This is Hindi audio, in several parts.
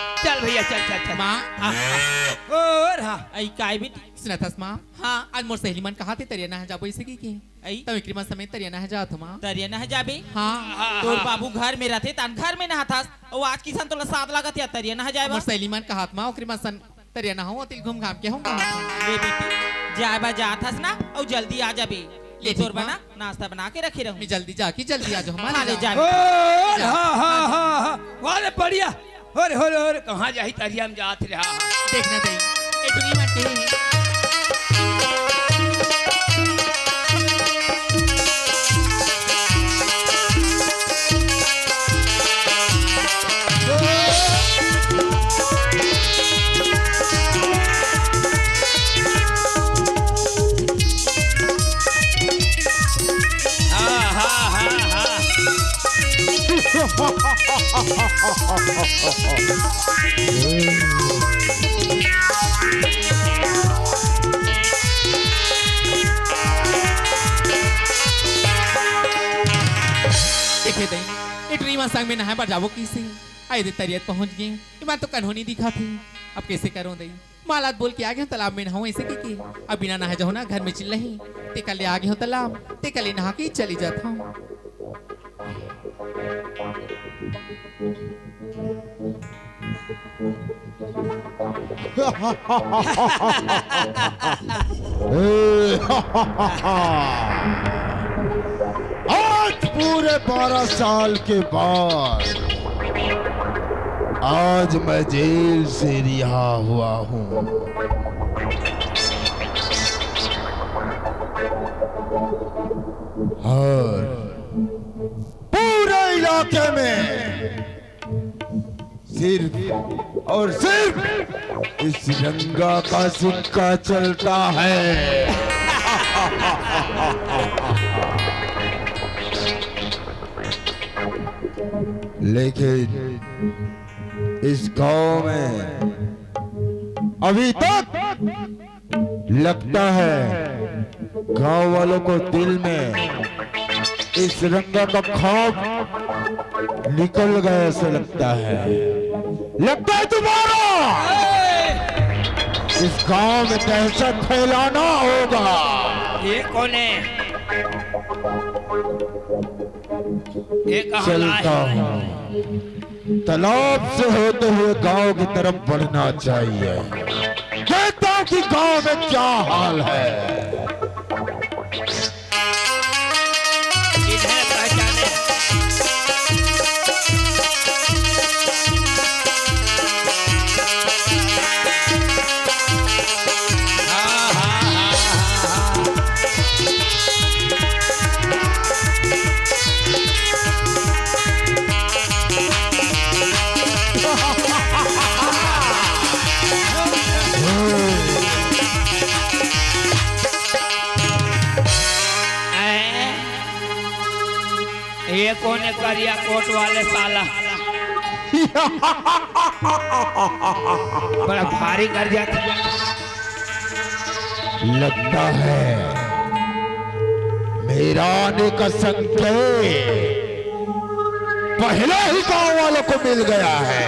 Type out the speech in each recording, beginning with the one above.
चल भैया चल चल चल माँ और हाँ आई काय भी सुनतस माँ हाँ आज मोर सहेली मन कहा थे तरिया ना जाबो इसे की आई तब एकरी मन समेत तरिया ना जात माँ तरिया न जाबे हाँ तोर बाबू घर में रहते तान घर में नहातास और आज किसान तोला साथ लागत या तरिया न जाए मोर सहेली मन कहा माँ ओकरी मन सन तरिया ना हो तिल घूम घाम के हम वे बेटी जाए बा जाथस ना और जल्दी आ जाबे ले ठीक तोर बा। बना नाश्ता बना के रखे रहूं मैं जल्दी जाके जल्दी आ जाओ खा ले हमारे जा और हाँ हाँ हाँ हाँ वाले बढ़िया और कहाँ जाही तरिया में जात रहा देखना चाहिए एटुरी मन के हाँ हाँ हाँ हाँ देखे दे एटुरी मन संग में नहाए पर जाबो किसे आए दे तरियत पहुंच गए इमान तो कन्होनी दिखा थी अब कैसे करूं दई मालात बोल के आ गए तालाब में नहाऊं ऐसे की अब बिना नहा जाओ ना घर में चिल्ला ही ते कल आ गए हो तालाब ते कल नहा के ही चली जाता हूं आज पूरे 12 साल के बाद आज मैं जेल से रिहा हुआ हूँ। और पूरे इलाके में सिर्फ और सिर्फ इस रंगा का सिक्का चलता है। लेकिन इस गांव में अभी तक लगता है गांव वालों को दिल में इस रंगा का खौफ निकल गया ऐसा लगता है तुम्हारा इस गांव में दहशत फैलाना होगा। ये कौन है ये कहाँ चलता लाए हूँ तालाब से होते हुए गांव की तरफ बढ़ना चाहिए। कहता हूँ कि गांव में क्या हाल है। इन्हें पहचाने हाँ हाँ हाँ हाँ ये कौन है करिया कोट वाले साला बड़ा भारी कर जाता लगता है मेरा आने का संकेत पहले ही गांव वालों को मिल गया है।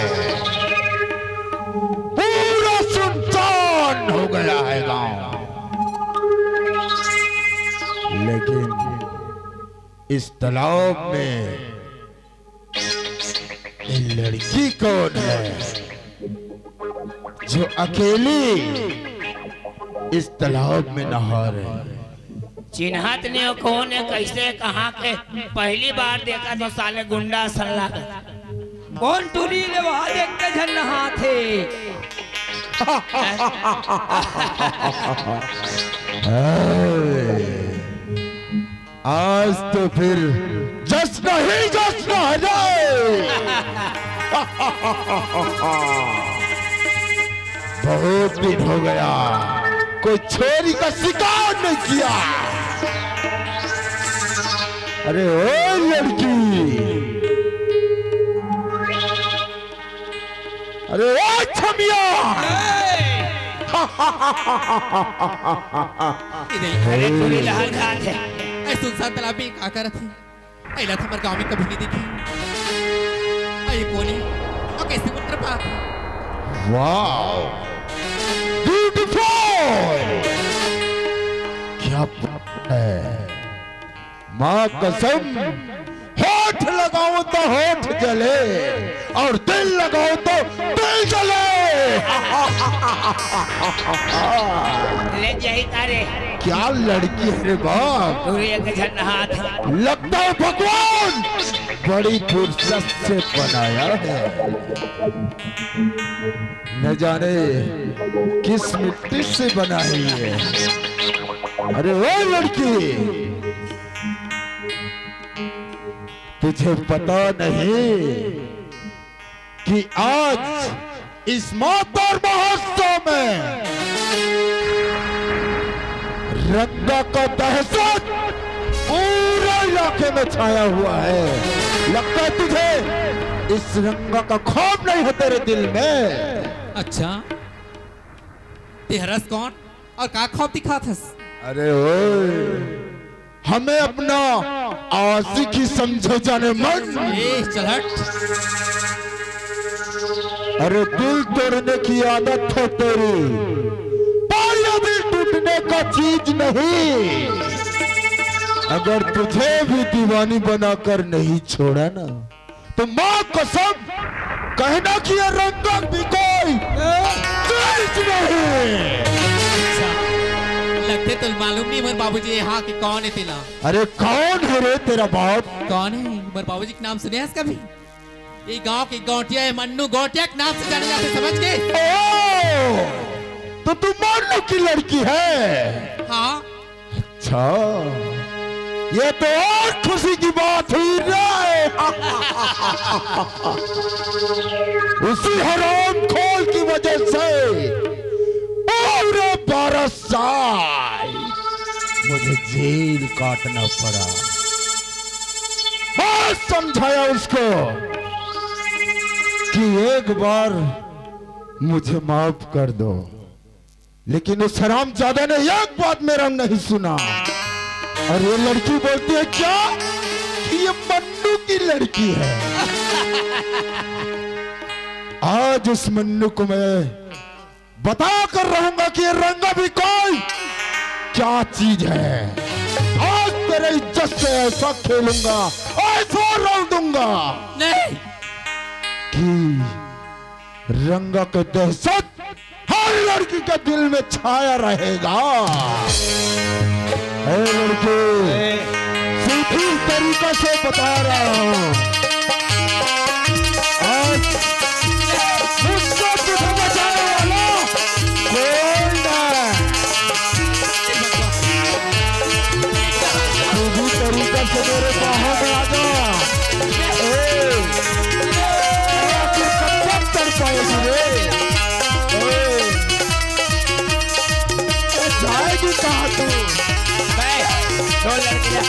पूरा सुनसान हो गया है गांव। लेकिन इस तालाब में ये लड़की कौन है जो अकेली इस तालाब में नहा रही है? चिन्हत नहीं हो कौन है कैसे कहाँ के पहली बार देखा तो साले गुंडा सल्ला कौन टूरी ले वहां देख के झन नहा थे आज तो फिर जश्न ही जश्न है जाए। बहुत दिन हो गया कोई छोरी का शिकार नहीं किया। अरे ओ लड़की, अरे ओ छमिया, अरे टूरी लहर खात है सुनसान तालाब में का करत थी ऐला हमारे गांव में कभी नहीं देखी ये कौन है और कैसे उतर पाता वाओ, ब्यूटीफुल, क्या बात है। माँ कसम, होठ लगाओ तो होठ जले और दिल लगाओ तो दिल जले। ले जाई तारे क्या लड़की है रे बाप, सूर्य के झन हाथ लगता है भगवान बड़ी फुर्सत से बनाया है। न जाने किस मिट्टी से बनाई है। अरे वो लड़की, तुझे पता नहीं कि आज इस मातर महोत्सव में रंगा का दहशत पूरे इलाके में छाया हुआ है। लगता है तुझे इस रंगा का खौफ नहीं है तेरे दिल में। अच्छा, ते हरस कौन और का खौफ दिखा थस? अरे ओए, हमें अपना आशिक ही समझे जाने मन। ए चल हट। अरे दिल तोड़ने की आदत है तेरी, पर ये दिल टूटने का चीज नहीं। अगर तुझे भी दीवानी बनाकर नहीं छोड़ा ना, तो माँ कसम कहना कि ये रंगा भी कोई चीज नहीं। लगते तो मालूम नहीं मर बाबूजी यहाँ के कौन है तेला? अरे कौन है रे तेरा बाप? कौन है मर बाबूजी के नाम सुने हैं कभी? ये गांव के गौटिया है, मन्नू गौटिया के नाम से जाने जाते, समझ गए? ओ, तो तू मन्नू की लड़की है? हाँ। अच्छा, ये तो और खुशी की बात हुई रे। उसी हराम खोल की वजह से पूरे 12 साल मुझे जेल काटना पड़ा। बहुत समझाया उसको कि एक बार मुझे माफ कर दो, लेकिन उस हरामजादा ने एक बात मेरा नहीं सुना। और ये लड़की बोलती है क्या कि ये मन्नू की लड़की है। आज उस मन्नू को मैं बता कर रहूंगा कि ये रंगा भी कोई क्या चीज है। आज तेरे इज्जत से ऐसा खेलूंगा, ऐसा रोल दूंगा नहीं कि रंगा के दहशत हर लड़की के दिल में छाया रहेगा। ए लड़की, सीधी तरीका से बता रहा हूं, आज मुझसे तुझे बचाने वाला कोई नहीं। सीधी तरीका से मेरे बाहों में आ जा। कब तक पाएगी रे? जाएगी कहाँ तू? दो लड़कियां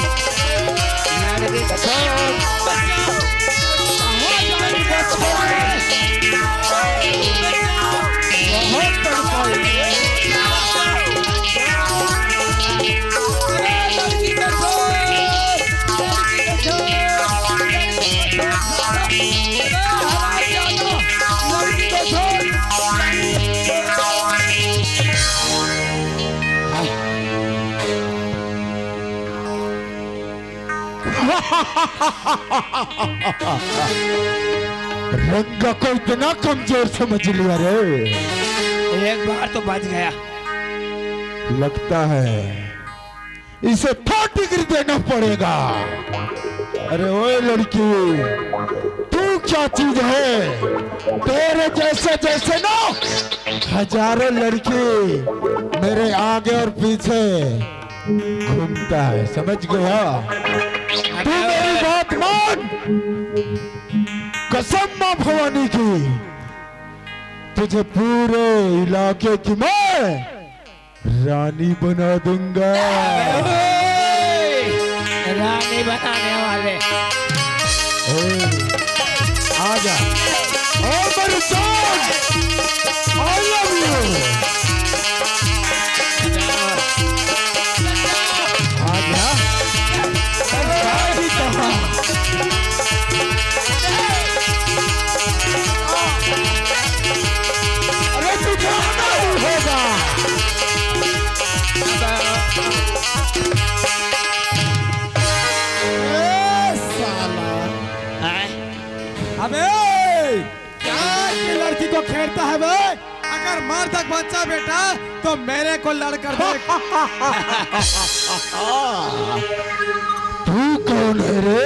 रंगा को इतना कमजोर समझ लिया रे। एक बार तो बच गया। लगता है इसे 3rd डिग्री देना पड़ेगा। अरे ओए लड़की, तू क्या चीज है? तेरे जैसे जैसे ना हजारों लड़की मेरे आगे और पीछे घूमता है, समझ गया? तू मेरी बात मान, कसम मां भवानी की, तुझे पूरे इलाके की मैं रानी बना दूंगा। रानी बनाने वाले आजा, ओ मेरी जान, I love you। आजा, शादी कहाँ? को खेलता है बे? अगर मार तक बच्चा बेटा तो मेरे को लड़ कर दे। तू कौन है रे?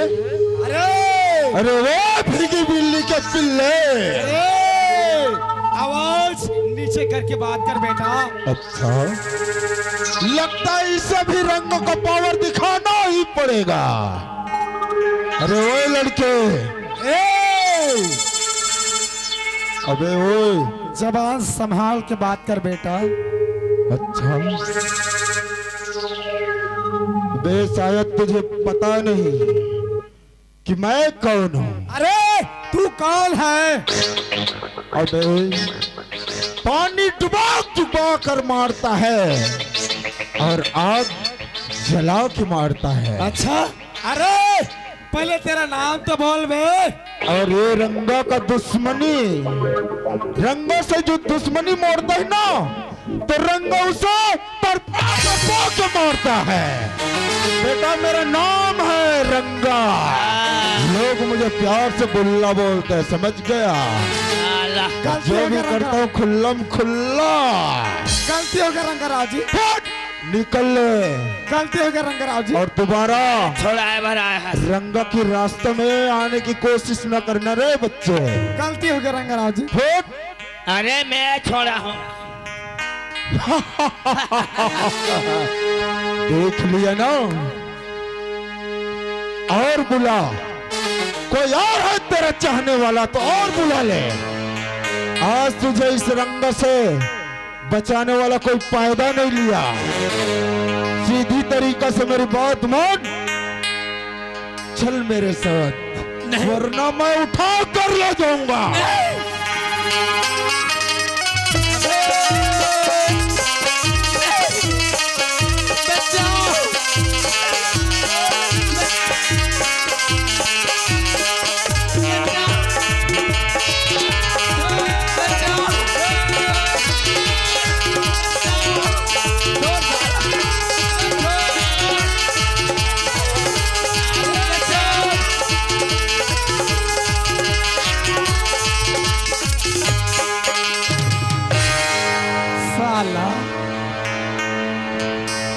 अरे अरे वो भीगी बिल्ली के पिल्ले। अरे आवाज नीचे करके बात कर बेटा। अच्छा, लगता है इसे भी रंगों का पावर दिखाना ही पड़ेगा। अरे वो लड़के, अबे ओए, जबान संभाल के बात कर बेटा। अच्छा, बे शायद तुझे पता नहीं कि मैं कौन हूँ। अरे तू कौन है? अबे पानी डुबा डुबा कर मारता है और आग जला के मारता है। अच्छा, अरे पहले तेरा नाम तो बोल बे। और ये रंगा का दुश्मनी, रंगा से जो दुश्मनी मोड़ता है ना, तो रंगा उसे तरपा के मारता है। बेटा मेरा नाम है रंगा, लोग मुझे प्यार से बुल्ला बोलते हैं, समझ गया? जो भी करता हूँ खुल्लम खुल्ला। गलती हो गया रंगराव जी, निकल ले। गलती हो गया रंगराव जी। और दोबारा छोड़ा है भरा है। रंगा की रास्ते में आने की कोशिश न करना रे बच्चे। गलती हो गया रंगराव जी। अरे मैं छोड़ा हूँ। देख लिया ना, और बुला। कोई और है तेरा चाहने वाला तो और बुला ले। आज तुझे इस रंग से बचाने वाला कोई फायदा नहीं लिया। सीधी तरीका से मेरी बात मान, चल मेरे साथ, वरना मैं उठा कर ले जाऊंगा।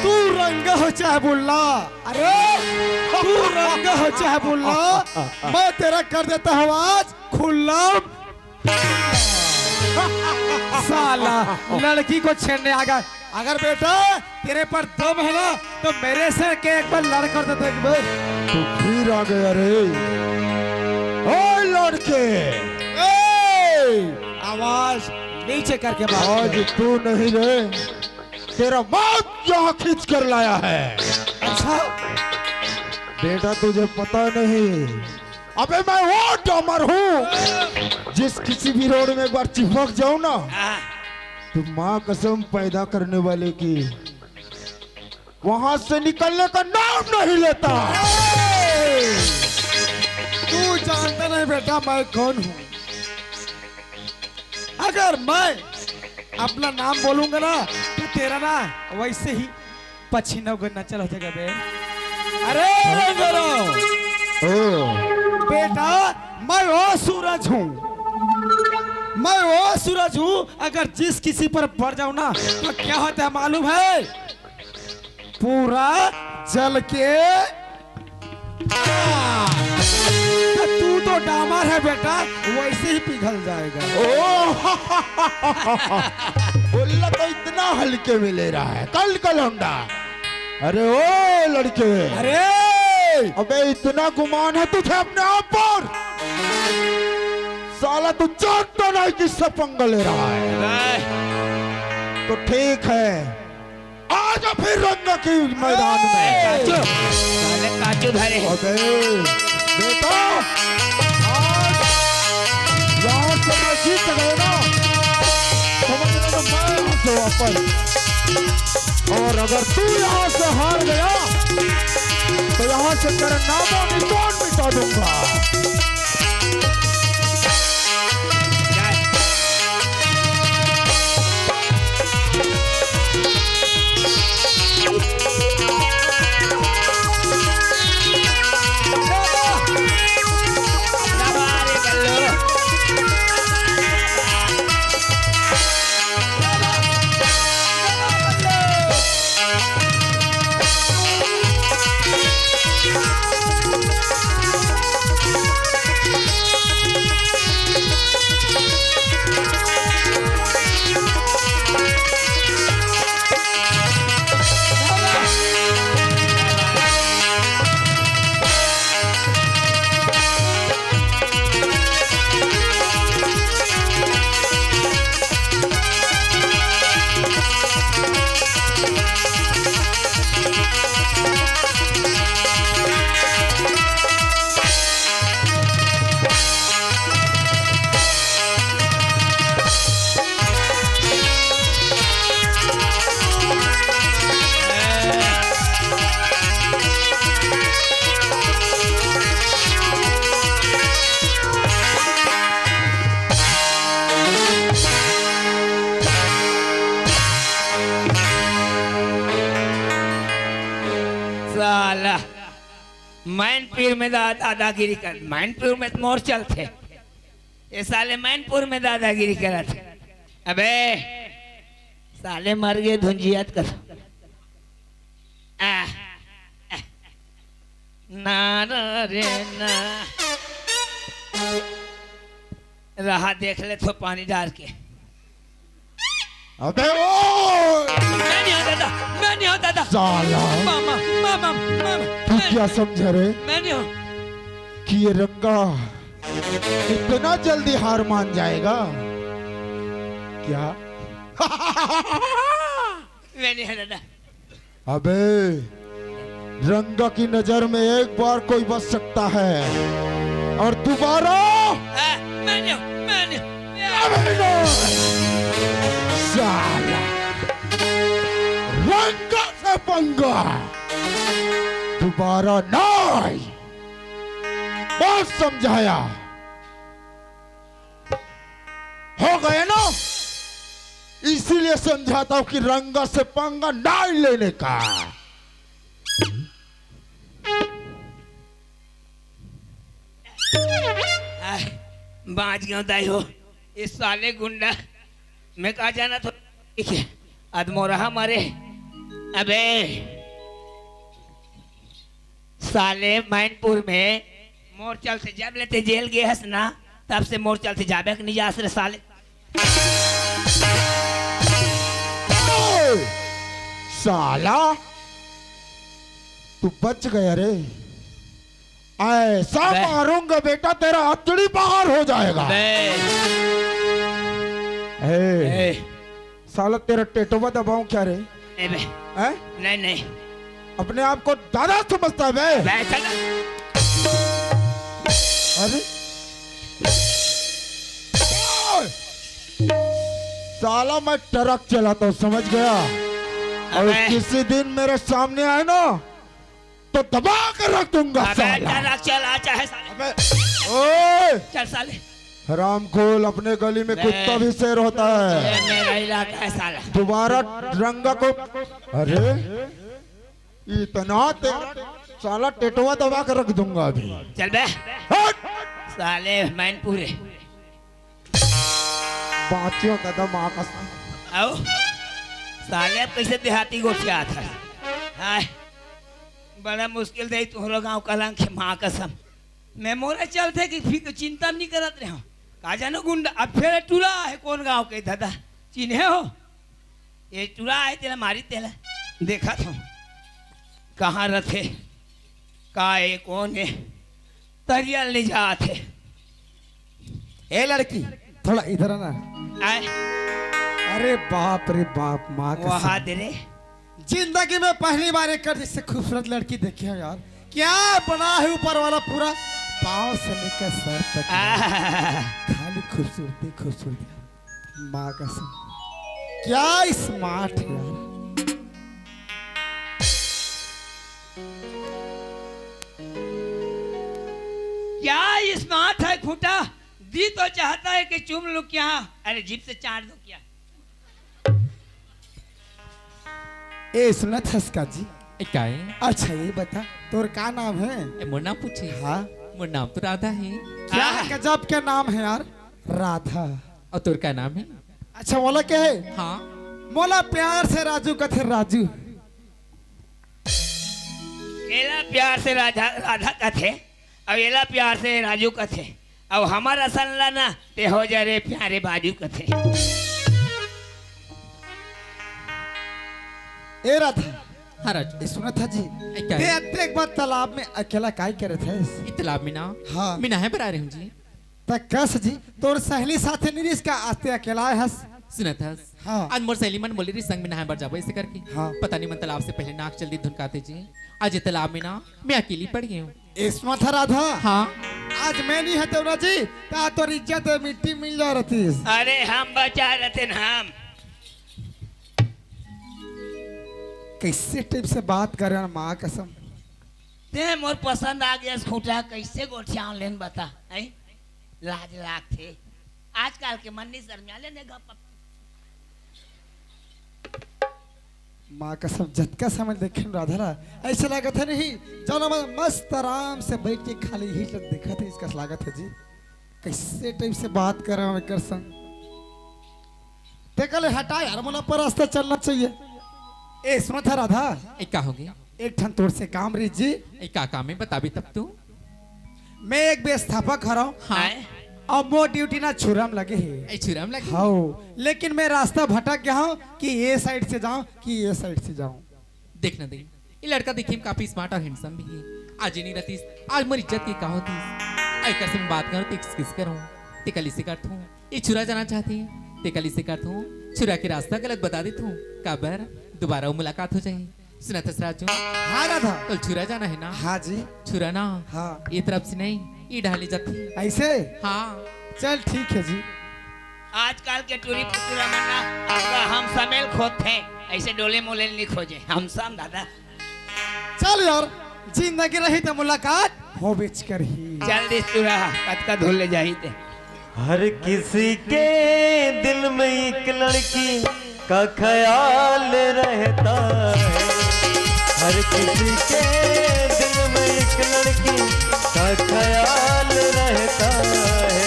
तू रंगा हो चाहे बुल्ला, अरे तू रंगा हो चाहे बुल्ला, मैं तेरा कर देता हूँ आज खुल्ला। साला लड़की को छेड़ने आ गया। अगर बेटा तेरे पर दम है ना तो मेरे से के एक बार लड़ कर देते एक बार। तू फिर आ गया रे। ओ लड़के, आवाज नीचे करके बात आज तू नहीं रे, तेरा मौत यहाँ खींच कर लाया है। अच्छा बेटा तुझे पता नहीं, अबे मैं वो डमर हूँ जिस किसी भी रोड में एक बार चिपक जाऊं ना तो माँ कसम पैदा करने वाले की वहां से निकलने का नाम नहीं लेता। तू जानता नहीं बेटा मैं कौन हूँ। अगर मैं अपना नाम बोलूंगा ना तो तेरा ना वैसे ही पसीना उगना चल हो जाएगा बे। अरे बेटा मैं वो सूरज हूँ, मैं वो सूरज हूँ। अगर जिस किसी पर पड़ जाऊं ना तो क्या होता है मालूम है? पूरा जल के तो तू तो डामर है बेटा, वैसे ही पिघल जाएगा। बोलना तो इतना हल्के में ले रहा है कल का लौंडा। अरे ओ लड़के, अरे अबे इतना गुमान है तुझे अपने आप पर? साला तू जानता नहीं किससे पंगा ले रहा है। तो ठीक है, आज फिर रंग की मैदान में। काजू धरे। अबे बेटा, आज यहाँ से मैं जीत गया ना, समझ लो तो मैं यहाँ से वापस। और अगर तू यहाँ से हार गया तो यहाँ से तेरा नामों निशान मिटा दूंगा। मैनपुर में दादागिरी कर, मैनपुर में तो मोर चलते, ये साले मैनपुर में दादागिरी करत। अबे साले मर गए धुंजियत कर। ना रे ना, रहा देख ले तो पानी डाल के। अबे ओ मैं नहीं होता था, मैं नहीं होता था। साला मामा मामा मामा, तू क्या समझ रे मैं नहीं हूँ। कि ये रंगा इतना जल्दी हार मान जाएगा क्या? मैं नहीं होता। अबे रंगा की नजर में एक बार कोई बच सकता है और दोबारा मैं नहीं हूँ, मैं नहीं हूँ। साला रंगा से पंगा दोबारा नहीं। बहुत समझाया, हो गया ना, इसीलिए समझाता हूं कि रंगा से पंगा नहीं लेने का। बाज गया दाई हो, इस साले गुंडा मैं कहा जाना तो ठीक है, अदमोरहा मारे। अबे साले मैनपुर में मोर चलते जब लेते जेल गए हस ना, तब से मोर चलते जाबे नहीं जा रे साले। साला तू बच गया रे, ऐसा मारूंगा बेटा तेरा हथड़ी बाहर हो जाएगा। ए, साला तेरा टेटोवा दबाऊं क्या रे? बे हैं? नहीं नहीं, अपने आप को दादा समझता है बे? बैठा ना। अरे साला मैं ट्रक चलाता हूँ, समझ गया? और अबे। किसी दिन मेरे सामने आए ना तो दबा कर रख दूंगा अबे साला। ट्रक चला चाहे साले, अबे ओए चल साले। हराम खोल, अपने गली में कुत्ता भी शेर होता है। ये मेरा इलाका है साला। दोबारा रंगा को, अरे इतना साला टेटुआ दबा कर रख दूंगा अभी। चल बे हट! साले मैनपुर है। बातियों दादा माँ का आओ साले, अब कैसे देहाती गोठिया था। हाय बड़ा मुश्किल दे तुम्हारा गांव कलंक है, माँ कसम। मैं मोरे चलते कि फिर चिंता नहीं करत रहे हो, कहा जानो गुंडा। अब फिर टूरा है कौन गांव के दादा चिन्हे हो? ये टूरा है तेरा मारी तेला देखा था कहाँ रथे का है कौन है, तरियल नहीं जाते। ए लड़की थोड़ा इधर आना। आए अरे बाप रे बाप, माँ का वहा दे रे। जिंदगी में पहली बार एक जैसे खूबसूरत लड़की देखी है यार। क्या बना है ऊपर वाला, पूरा पाँव से लेकर सर तक खाली खूबसूरती खूबसूरती। माँ कसम क्या स्मार्ट है यार। क्या स्मार्ट है खूटा, दी तो चाहता है कि चुम लो क्या, अरे जीप से चाट दो क्या। ए सुना था इसका जी। क्या है? अच्छा ये बता तोर का नाम है? मोर नाम पूछे? हाँ मोर नाम तो राधा है। क्या गजब का नाम है यार, राधा। और तोर का नाम है? अच्छा मोला क्या है? हाँ मोला प्यार से राजू कथे राजू। केला प्यार से राधा राधा कथे, अब एला प्यार से राजू कथे, अब हमारा सनला ना ते हो जा रे प्यारे बाजू कथे। ए राधा, हाँ राजू। ये सुना था जी, क्या ते है? अत्ते एक बार तालाब में अकेला काय करे थे? तालाब में ना? हाँ। मैं नहाए पर आ रही हूँ जी। तक कस जी तोर सहेली साथे नहीं इसका आस्ते अकेला है हस। सुना था? हाँ। आज मोर सहेली मन बोली रही संग में नहाए बर जाबो ऐसे करके। हाँ। पता नहीं मन तालाब से पहले नाक जल्दी धुनकाते जी। आज ये तालाब में ना मैं अकेली पड़ गई हूँ। ए सुना था राधा, हाँ आज मैं नहीं है देवरा जी, ता तोर इज्जत मिट्टी मिल जा रही। अरे हम बचा रहते न हम। कैसे टाइप से बात कर रहे हैं माँ कसम। ते मोर पसंद आ गया खूटा, कैसे गोठिया लेन बता है? लाज लाग थे आजकल के मन नहीं शर्मिया लेने गप। माँ कसम झटका समय देखे राधा ला ऐसा लागत है नहीं जाना मैं मस्त आराम से बैठ के खाली ही तक देखा था इसका लागत है जी कैसे टाइप से बात कर रहा हूँ एक संग देखले हटा यार मुला पर रास्ता चलना चाहिए। ए सुनो था राधा एक का हो गया एक ठन तोड़ से काम री जी एक का काम है बता भी तब तू मैं एक व्यवस्थापक हूँ हाँ और मो ड्यूटी ना छुरम लगे है ए छुराम लगी हाँ लेकिन मैं रास्ता भटक गया हूँ कि ये साइड से जाऊं कि ये साइड से जाऊं। देखना दे ये लड़का देखिए में काफी स्मार्ट और हैंडसम भी है आज ही नहीं रहती आज मेरी इज्जत की कहा होती आई कर से मैं बात करूं तो किस करूं ते कली से करता हूं ये छुरा जाना चाहती है ते कली से करता हूं छुरा के रास्ता गलत बता देता हूं काबर दोबारा मुलाकात हो जाए सुना था राजू हाँ राधा कल छुरा जाना है ना हाँ जी छुरा ना हाँ ये तरफ से नहीं ये ढाली जाती है ऐसे हाँ चल ठीक है जी। आजकल के टूरी पुतुरा में ना आपका हम समेल खोदते हैं ऐसे डोले मोले नहीं खोजे हम सम दादा चल यार जिंदगी रही तो मुलाकात हो बेच कर ही जल्दी तुरा कद का धुल ले जाही ते हर किसी के दिल में एक लड़की का ख्याल रहता है हर किसी के दिल में एक लड़की का ख्याल रहता है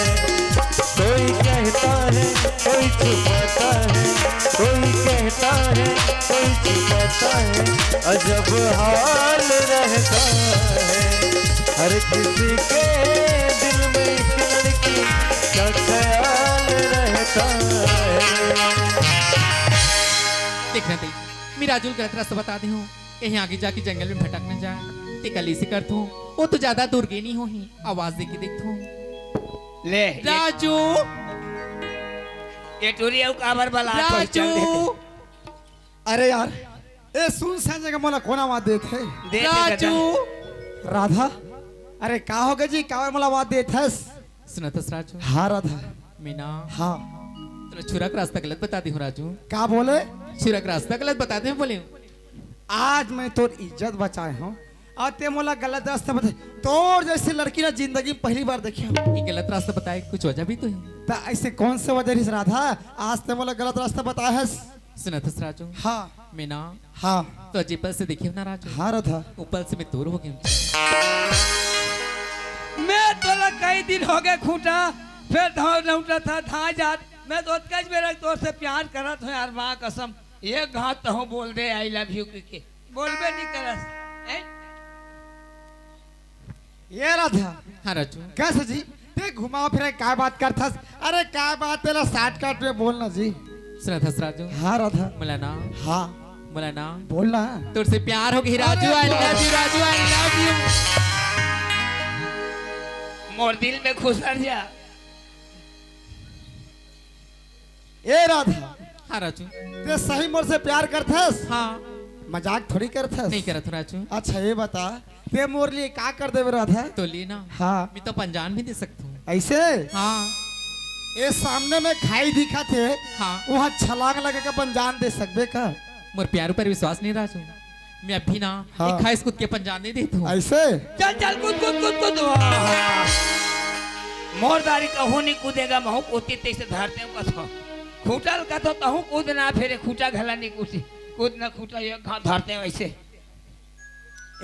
कोई कहता है कोई छुपाता है कोई कहता है कोई छुपाता है अजब हाल रहता है हर किसी के दिल में एक लड़की का ख्याल रहता है। देखना दे मैं राजू गलत रास्ता बता दी हूँ कहीं आगे जाके जंगल में भटक न जाए ते कली से करता हूँ वो तो ज्यादा दूर गई नहीं हो ही आवाज दे के देखता हूँ ले राजू ये टूरी अब काबर बला तो चल राजू देते अरे यार ए सुन सा जगह मोला कोना आवाज देत है दे राजू राधा अरे का हो गया जी का मोला आवाज देत है सुना था राजू हाँ राधा मीना हाँ तेरा छुरा का रास्ता गलत बता दी हूँ राजू का बोले छुरा का रास्ता गलत बता दे बोले आज मैं तोर इज्जत बचाए हूँ और ते मोला गलत रास्ता बता तोर जैसी लड़की ना जिंदगी में पहली बार देखी हूँ ये गलत रास्ता बताए कुछ वजह भी तो है तो ऐसे कौन से वजह रही राधा आज ते मोला गलत रास्ता बताया है सुना था राजू हाँ मीना हाँ तो अजीब से देखी ना राजू हाँ राधा ऊपर से मैं दूर हो गया मैं तोला कई दिन हो गए खूंटा फिर धाव लौटा था धा जात मैं तो कज मेरा तोर से प्यार करत हूँ यार माँ कसम ये घात तो हूँ बोल दे आई लव यू के बोलबे नहीं करस हैं? ये राधा हाँ राजू कैसे जी ते घुमा फिरे क्या बात करता अरे क्या बात तेरा साठ काट में बोलना जी सुना था राजू हाँ राधा मलाना हाँ मलाना बोलना तुझ से प्यार हो गई Raju I love you Raju I love you more दिल में खुश रह जा ए राधा हाँ राजू ते सही मोर से प्यार करथस हाँ मजाक थोड़ी करथस नहीं करा था राजू अच्छा ये बता ते मोर लिए का कर देवे राधा तो लेना हाँ मैं तो पंजान भी दे सकता हूँ ऐसे हाँ ये सामने में खाई दिखा थे हाँ वहाँ छलांग लगे के अपन जान दे सकबे का मोर प्यार पर विश्वास नहीं राजू मैं अभी ना हाँ। एक खाइस कूद के पंजान नहीं देता हूँ ऐसे चल चल कूद कूद कूद कूद वाह। मोरदारी कहूँ नहीं कूदेगा महू कूदती तैसे धरते हूँ कथो खूंटल का तो तहूँ कूदना फिर खूंटा घला नहीं कूदी कूदना खूंटा ये घाव धरते हैं वैसे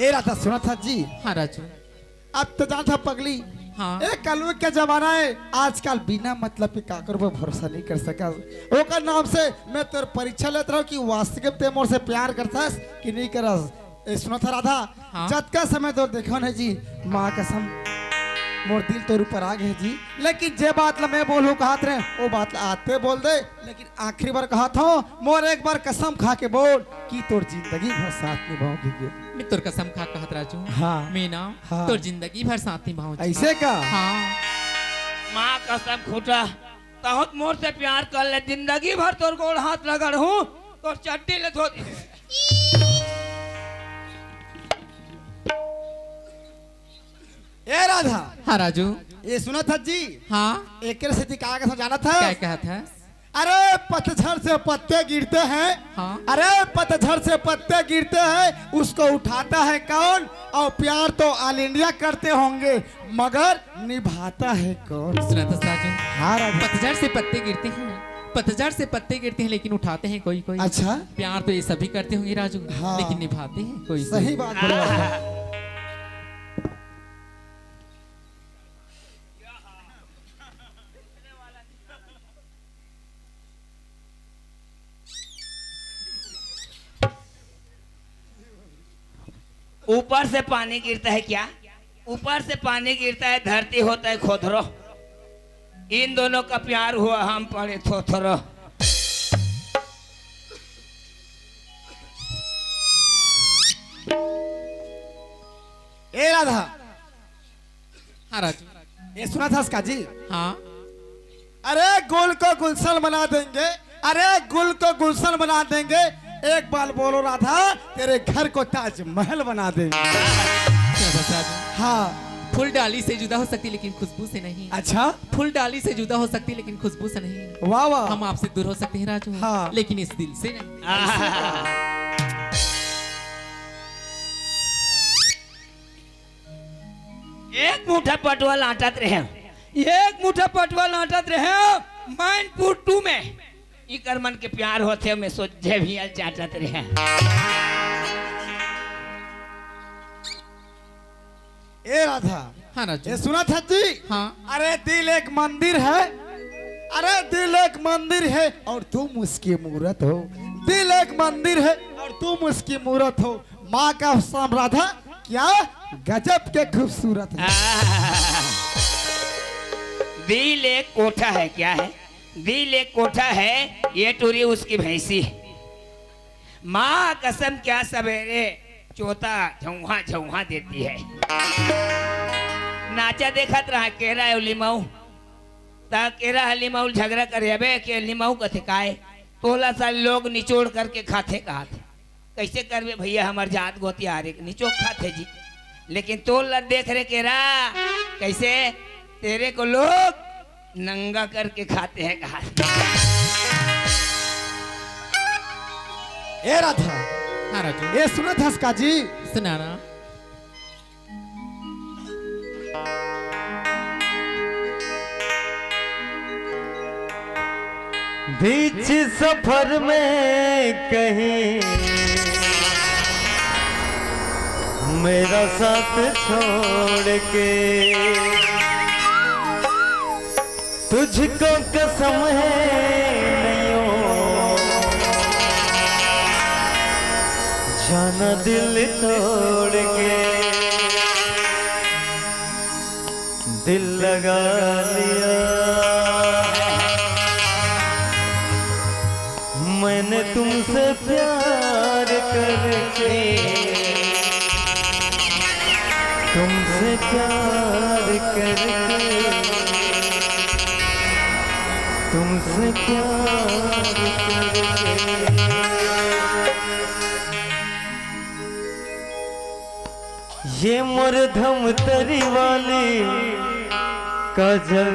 ए राधा सुना था जी हाँ राजू अब तो जान था पगली हाँ ए कलयुग का जमाना है आजकल बिना मतलब के काकर पर भरोसा नहीं कर सका ओकर नाम से मैं तोर परीक्षा लेत रहा कि वास्तविक ते मोर से प्यार करथस कि नहीं करस ए सुना था राधा हाँ। जतका समय तो देखो ना जी माँ कसम मोर दिल तोर ऊपर आ गए जी लेकिन जे बात ला मैं बोलूं कहत रहे वो बात ला आते बोल दे लेकिन आखिरी बार कहा था मोर एक बार कसम खा के बोल कि तोर जिंदगी भर साथ निभाओगी मैं तोर कसम खा कहत राजू हाँ मैं ना हाँ। तोर जिंदगी भर साथ निभाऊं ऐसे का हाँ माँ कसम खूंटा तहुत मोर से प्यार कर ले जिंदगी भर तोर गोड़ हाथ लगड़ हूँ तोर चट्टी ले धो ए राधा हाँ राजू ये सुना था जी हाँ एक से का जाना था क्या कहा था अरे पतझड़ से पत्ते गिरते हैं हाँ अरे पतझड़ से पत्ते गिरते हैं उसको उठाता है कौन और प्यार तो ऑल इंडिया करते होंगे मगर निभाता है कौन सुना था राजू हाँ राधा पतझड़ से पत्ते गिरते हैं पतझड़ से पत्ते गिरते हैं लेकिन उठाते हैं कोई कोई। अच्छा प्यार तो ये सभी करते होंगे राजू, हाँ। लेकिन निभाते हैं कोई सही कोई। बात बोले राधा। ऊपर से पानी गिरता है क्या? ऊपर से पानी गिरता है, धरती होता है खोदरो। इन दोनों का प्यार हुआ, हम पड़े थोथरो। ए राधा, हाँ राजू। ये सुना था उसका जी? हाँ अरे गुल को गुलशन बना देंगे, अरे गुल को गुलशन बना देंगे, एक बार बोलो राधा तेरे घर को ताजमहल बना देंगे। क्या बस राजू, हाँ फूल डाली से जुदा हो सकती लेकिन खुशबू से नहीं। अच्छा फूल डाली से जुदा हो सकती लेकिन खुशबू से नहीं। वाह वाह। हम आपसे दूर हो सकते हैं राजू, हाँ। लेकिन इस दिल से नहीं। एक मुठा पटवाल आटत रहे, एक मुठा पटवाल आटत रहे मैनपुर 2 में। इकर मन के प्यार होते में सोचे भी चाटत रहे। ए राधा, हाँ राजू। ये सुना था जी? हाँ अरे दिल एक मंदिर है, अरे दिल एक मंदिर है और तुम उसकी मूरत हो। दिल एक मंदिर है और तुम उसकी मूरत हो। माँ का साम राधा क्या गजब के खूबसूरत है। दिल एक कोठा है, क्या है? दिल एक कोठा है, ये टूरी उसकी भैंसी। माँ कसम क्या सवेरे चोता झौहा झौहा देती है। नाचा देखत रहा केरा लिमाऊ ता केरा लिमाऊ झगड़ा करे अबे के लिमाऊ कथे काए तोला सा लोग निचोड़ करके खाते कहाते। कैसे करवे भैया, हमार जात गोती आ रे निचोड़ खाते जी, लेकिन तोला देख रे केरा कैसे तेरे को लोग नंगा करके खाते हैं कहा। ए राधा, हाँ राजू। ये सुना था इसका जी? सुनाना। बीच सफर में कहीं मेरा साथ छोड़ के तुझको कसम है नहीं जाना दिल तोड़ के दिल लगा लिया मैंने तुमसे प्यार करके तुमसे प्यार करके तुमसे प्यार करके ये मुरधम तरी वाली काजल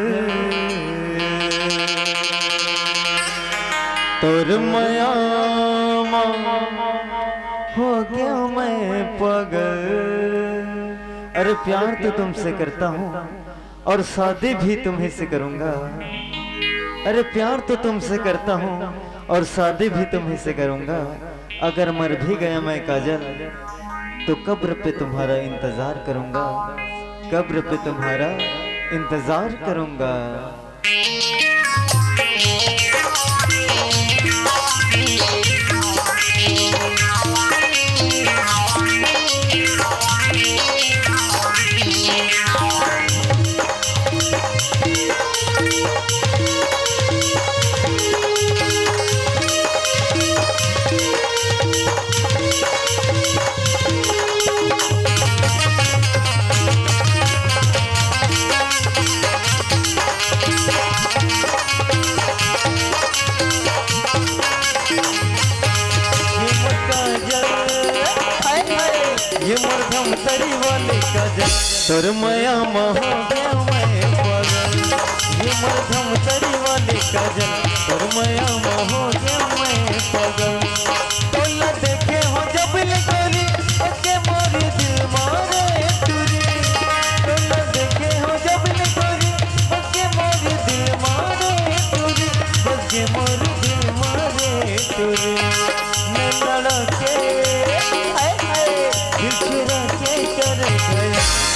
तोर मयामा हो गया मैं पागल। अरे प्यार तो तुमसे करता हूँ और शादी भी तुम्हीं से करूँगा। अरे प्यार तो तुमसे करता हूँ और शादी भी तुम्हीं से करूँगा। अगर मर भी गया मैं काजल तो कब्र पे तुम्हारा इंतजार करूँगा, कब्र पे तुम्हारा इंतजार करूँगा। ये मरधम तरी वाले काजल तोर मया हो गया मैं पागल। ये मरधम तरी वाले काजल तोर मया हो गया मैं पागल। तोला देखे हो जब गोरी ओके मोरी दिल मारे तुरी। तोला देखे हो जब गोरी ओके मोरी दिल मारे तुरी। ओके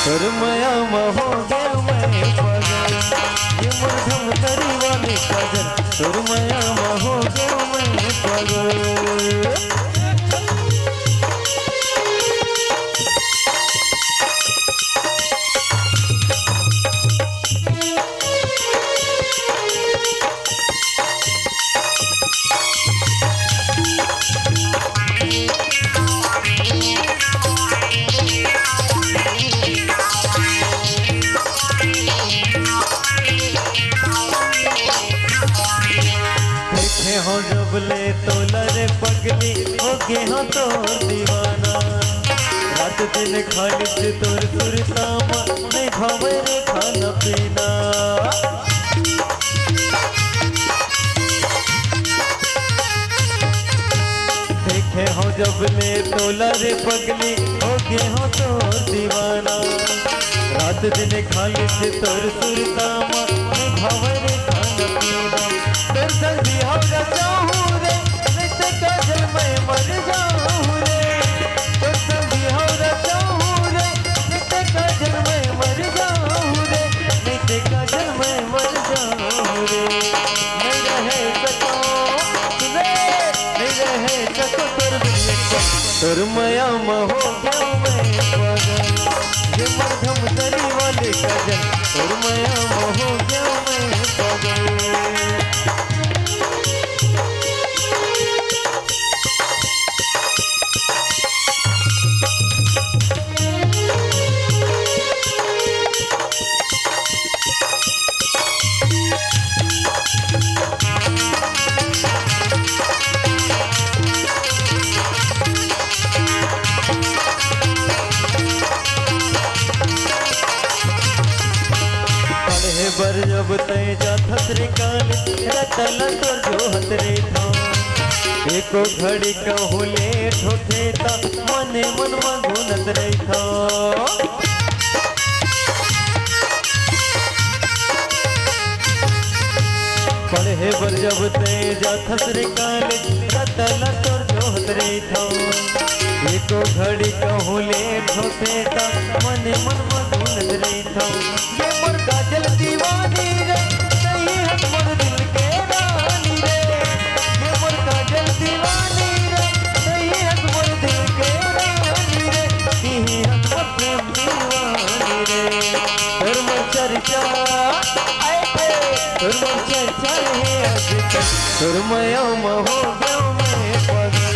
सुरमया हो गया मैं पागल ये मरधम तरी वाली काजल सुरमया हो गया मैं पागल देखे हो जब ले तो लरे पगली हो गे हो तो दीवाना रात दिन खाली से तोर सुरतामा नहीं भावे रे खाना पीना देखे हो जब ले तो लरे पगली हो गे हो तो दीवाना रात दिन खाली से तोर सुरतामा नहीं भावे रे खाना पीना तेरे संग भी होगा चाहूँ रे नहीं ते काजल मैं मर जाऊँ रे तेरे संग भी होगा चाहूँ रे नहीं ते काजल मैं मर जाऊँ रे नहीं ते काजल मैं मर जाऊँ रे नहीं रहे सको सुने नहीं रहे सको तोर बिन सुरमया हो गया मैं पागल ये मरधम तरी वाले काजल सुरमया हो गया मैं पागल बर जब तय जात रे काल रतल तो जो हतरे था एको घड़ी कहूले ठोठे ता मने मन मगुनत रे था पढ़े बर जब तय जात रे काल रतल तो जो हतरे था एको घड़ी कहूले ठोठे ता मने मन मगुनत रे था ये मोर काजल दीवानी रे नहीं है मोर दिल के रानी रे ये मोर काजल दीवानी रे नहीं है मोर दिल के रानी रे नहीं है मोर प्रेम दीवानी रे और मोर चर्चा आए थे और मोर चर्चा है आज तक सुरमया हो गया मैं पागल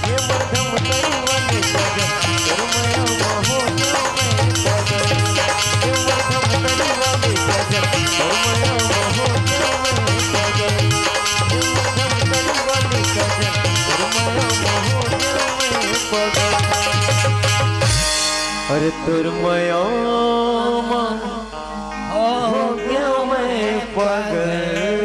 ये मोर धम तरी वाली काजल सुरमया हो गया मैं पागल ये मोर धम तरी वाली काजल सुरमया हो गया मैं पागल ये मोर धम तरी वाली काजल सुरमया हो गया मैं पागल अरे तुरमया हो गया मैं पागल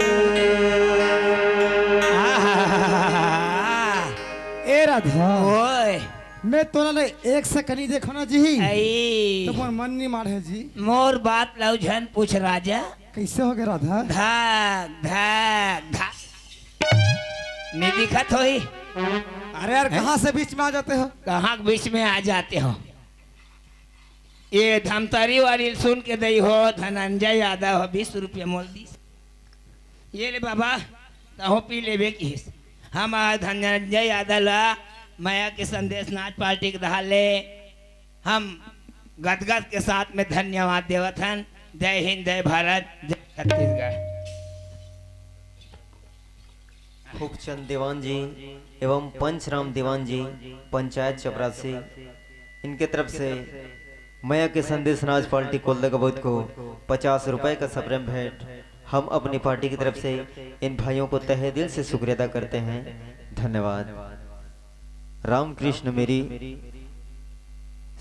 ए राधा ओए मैं तो ना एक सेकंड ही देखो ना जी आई तो मन नहीं मारे जी मोर बात लौझन पूछ राजा कैसे हो गया राधा धाक धाक धाक नहीं दिखत होई अरे यार कहाँ से बीच में आ जाते हो कहाँ के बीच में आ जाते हो ये धमतरी वाली सुन के दई हो धनंजय यादव हो 20 रुपये मोल दी ये ले बाबा तहो पी लेबे की हम धनंजय यादव ला माया के संदेश नाच पार्टी के दहाले हम गदगद के साथ में धन्यवाद देवत हन जय हिंद जय भारत जय छत्तीसगढ़ खूबचंद दीवान जी एवं पंचराम दीवान जी पंचायत चपरासी इनके तरफ से माया के संदेश नाच पार्टी कोल्दा कबूत को 50 रुपए का सप्रेम भेंट हम अपनी पार्टी की तरफ से इन भाइयों को तहे दिल से शुक्रिया अदा करते हैं धन्यवाद रामकृष्ण मेरी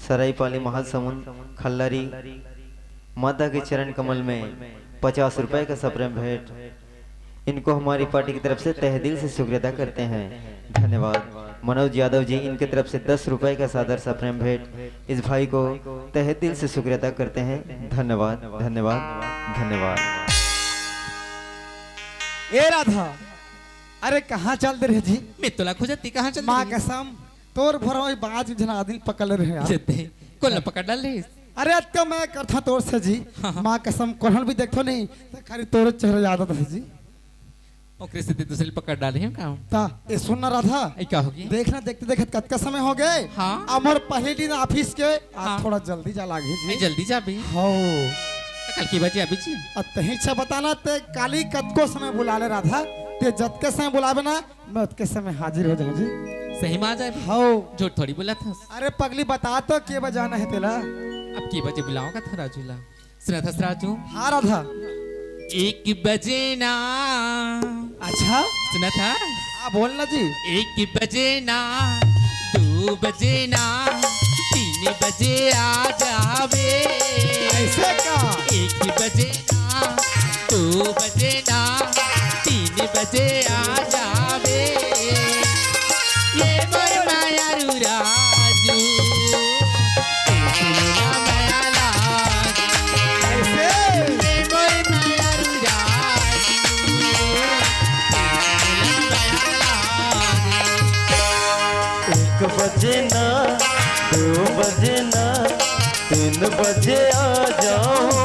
सरायपाली महासमुंद खल्लारी माता के चरण कमल में 50 रुपए का सप्रेम भेंट इनको हमारी पार्टी की तरफ से तहे दिल से शुक्रिया अदा करते हैं धन्यवाद मनोज यादव जी इनके तरफ से 10 रुपए का सादर सा प्रेम भेंट इस भाई को तहे दिल से शुक्रिया अदा करते हैं धन्यवाद धन्यवाद धन्यवाद ए राधा अरे कहाँ चल रहे जी मैं तोला खोजती कहाँ चल माँ कसम तोर भरोई बाज जना दिन पकड़ रहे यार जते कोल पकड़ डाल ले अरे तो मैं करता तोर से जी माँ कसम कोहल भी देखो नहीं तो खाली तोरे चेहरे याद आता है जी ओकरे से दूसरे पकड़ डाले हैं काम ता ये सुन ना राधा आई क्या हो गया देखना देखते देखते कत का समय हो गए हाँ। अमर पहले दिन ऑफिस के हाँ। आज थोड़ा जल्दी जा लागे आई जी जल्दी जा भी हो कल की बजे अभी जी तही अच्छा बताना ते काली कत को समय बुला ले राधा ते जत के समय बुलावे ना मैं उतके समय हाजिर हो जाऊं जी सही में आ जाए हो झूठ थोड़ी बोला था अरे पगली बता तो के बजाना है तेला अब की बजे बुलाओगा था राजूला सुना था राजू हाँ राधा 1 बजे ना अच्छा सुना था हाँ बोलना जी 1 बजे ना 2 बजे ना 3 बजे आ जावे ऐसे का 1 बजे ना 2 बजे ना 3 बजे आ जावे ये मोर माया रू राजू सुनना माया लागे ऐसे ये मोर माया रू राजू सुनना माया लागे 1 बजे ना 2 बजे ना 3 बजे आ जाओ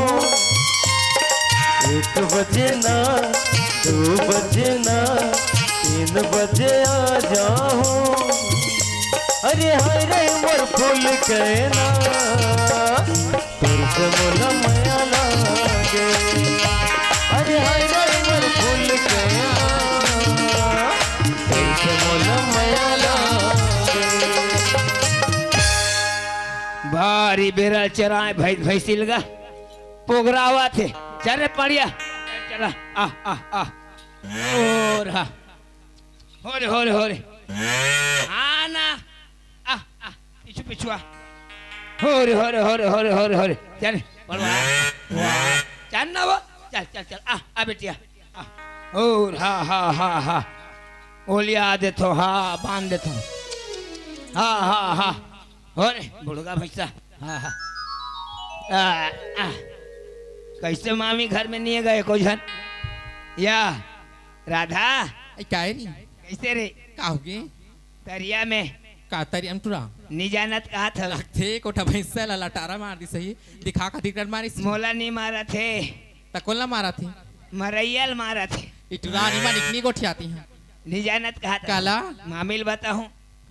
1 बजे ना 2 बजे ना 3 बजे आ जाओ अरे हाय रे मोर फूल कहना तुरसे मोला माया लागे अरे हाय रे मोर फूल कहना तुरसे मोला माया लागे भारी बेरा चराए भैंसी लगा पोगरावा थे चल पड़िया चला आ और हा हो रे हाँ ना पीछू पिछुआ हो रे चल पड़वा चल ना वो चल आ बेटिया और हा ओलिया दे तो हाँ बांध दे तो हाँ हो रे बुढ़गा भैंसा हाँ कैसे मामी घर में नहीं गए को जन या राधा आई क्या है नहीं कैसे रे का हो गए तरिया में का तरी अंतुरा निजानत कहा था थे कोठा भैंसा ला लटारा मार दी सही दिखा का दिक्कत मारी मोला नहीं मारा थे तकोला मारा थी मरैयल मारा थे इटुरा निमा निकनी कोठी आती हैं निजानत कहा था काला मामिल बताऊं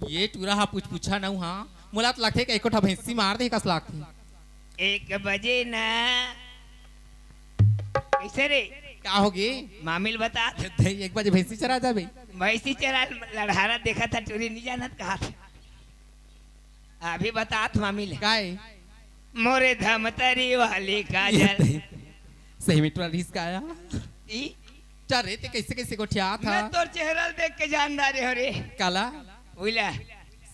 ये टूरा हा पूछा ना हाँ मुला तो लगते एक कोठा भैंसी मार दे कस लाग थी 1 बजे ना कैसे रे क्या हो गए मामिल बता 1 बजे भैंसी चरा जा भाई भैंसी चरा लड़हारा देखा था टूरी निजानत कहा था अभी बता मामिल काय मोरे धमतरी वाली काजल सही में टूरा रिस्क आया ई चल रे ते कैसे कैसे कोठिया था मैं तोर चेहरा देख के जानदार हो रे काला उला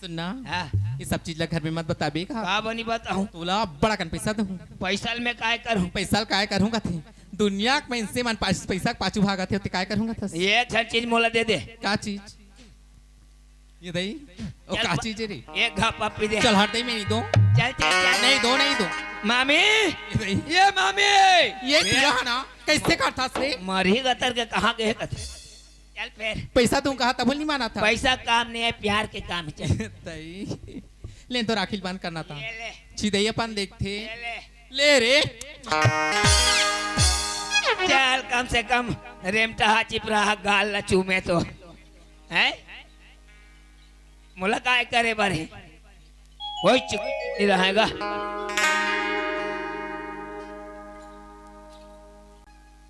सुनना हाँ ये सब चीज ला घर में मत बताबे का का बनी बताऊं तोला बड़ा कन पैसा दूं पैसा में काय करूं पैसा काय करूंगा थे दुनिया में इनसे मन पैसा पाछू भागा थे काय करूंगा था ये हर चीज मोला दे दे क्या चीज ये दई ओ चल का चीज है रे एक घप पप्पी दे चल हट दे मैं नहीं दो चल नहीं दो मामी ये दई ये मामी ये पिया ना कैसे करता से मरी गतर के कहाँ गए कथे चल फिर पैसा तुम कहा तब नहीं माना था पैसा काम नहीं है प्यार के काम है तई ले तो राखिल बंद करना था ये ले छिदैयापन देखते ये ले ले रे चल कम से कम रेमटा हा चिपरा हा गाल ला चूमे तो है मोला काय करे बारे कोई चुप नहीं रहेगा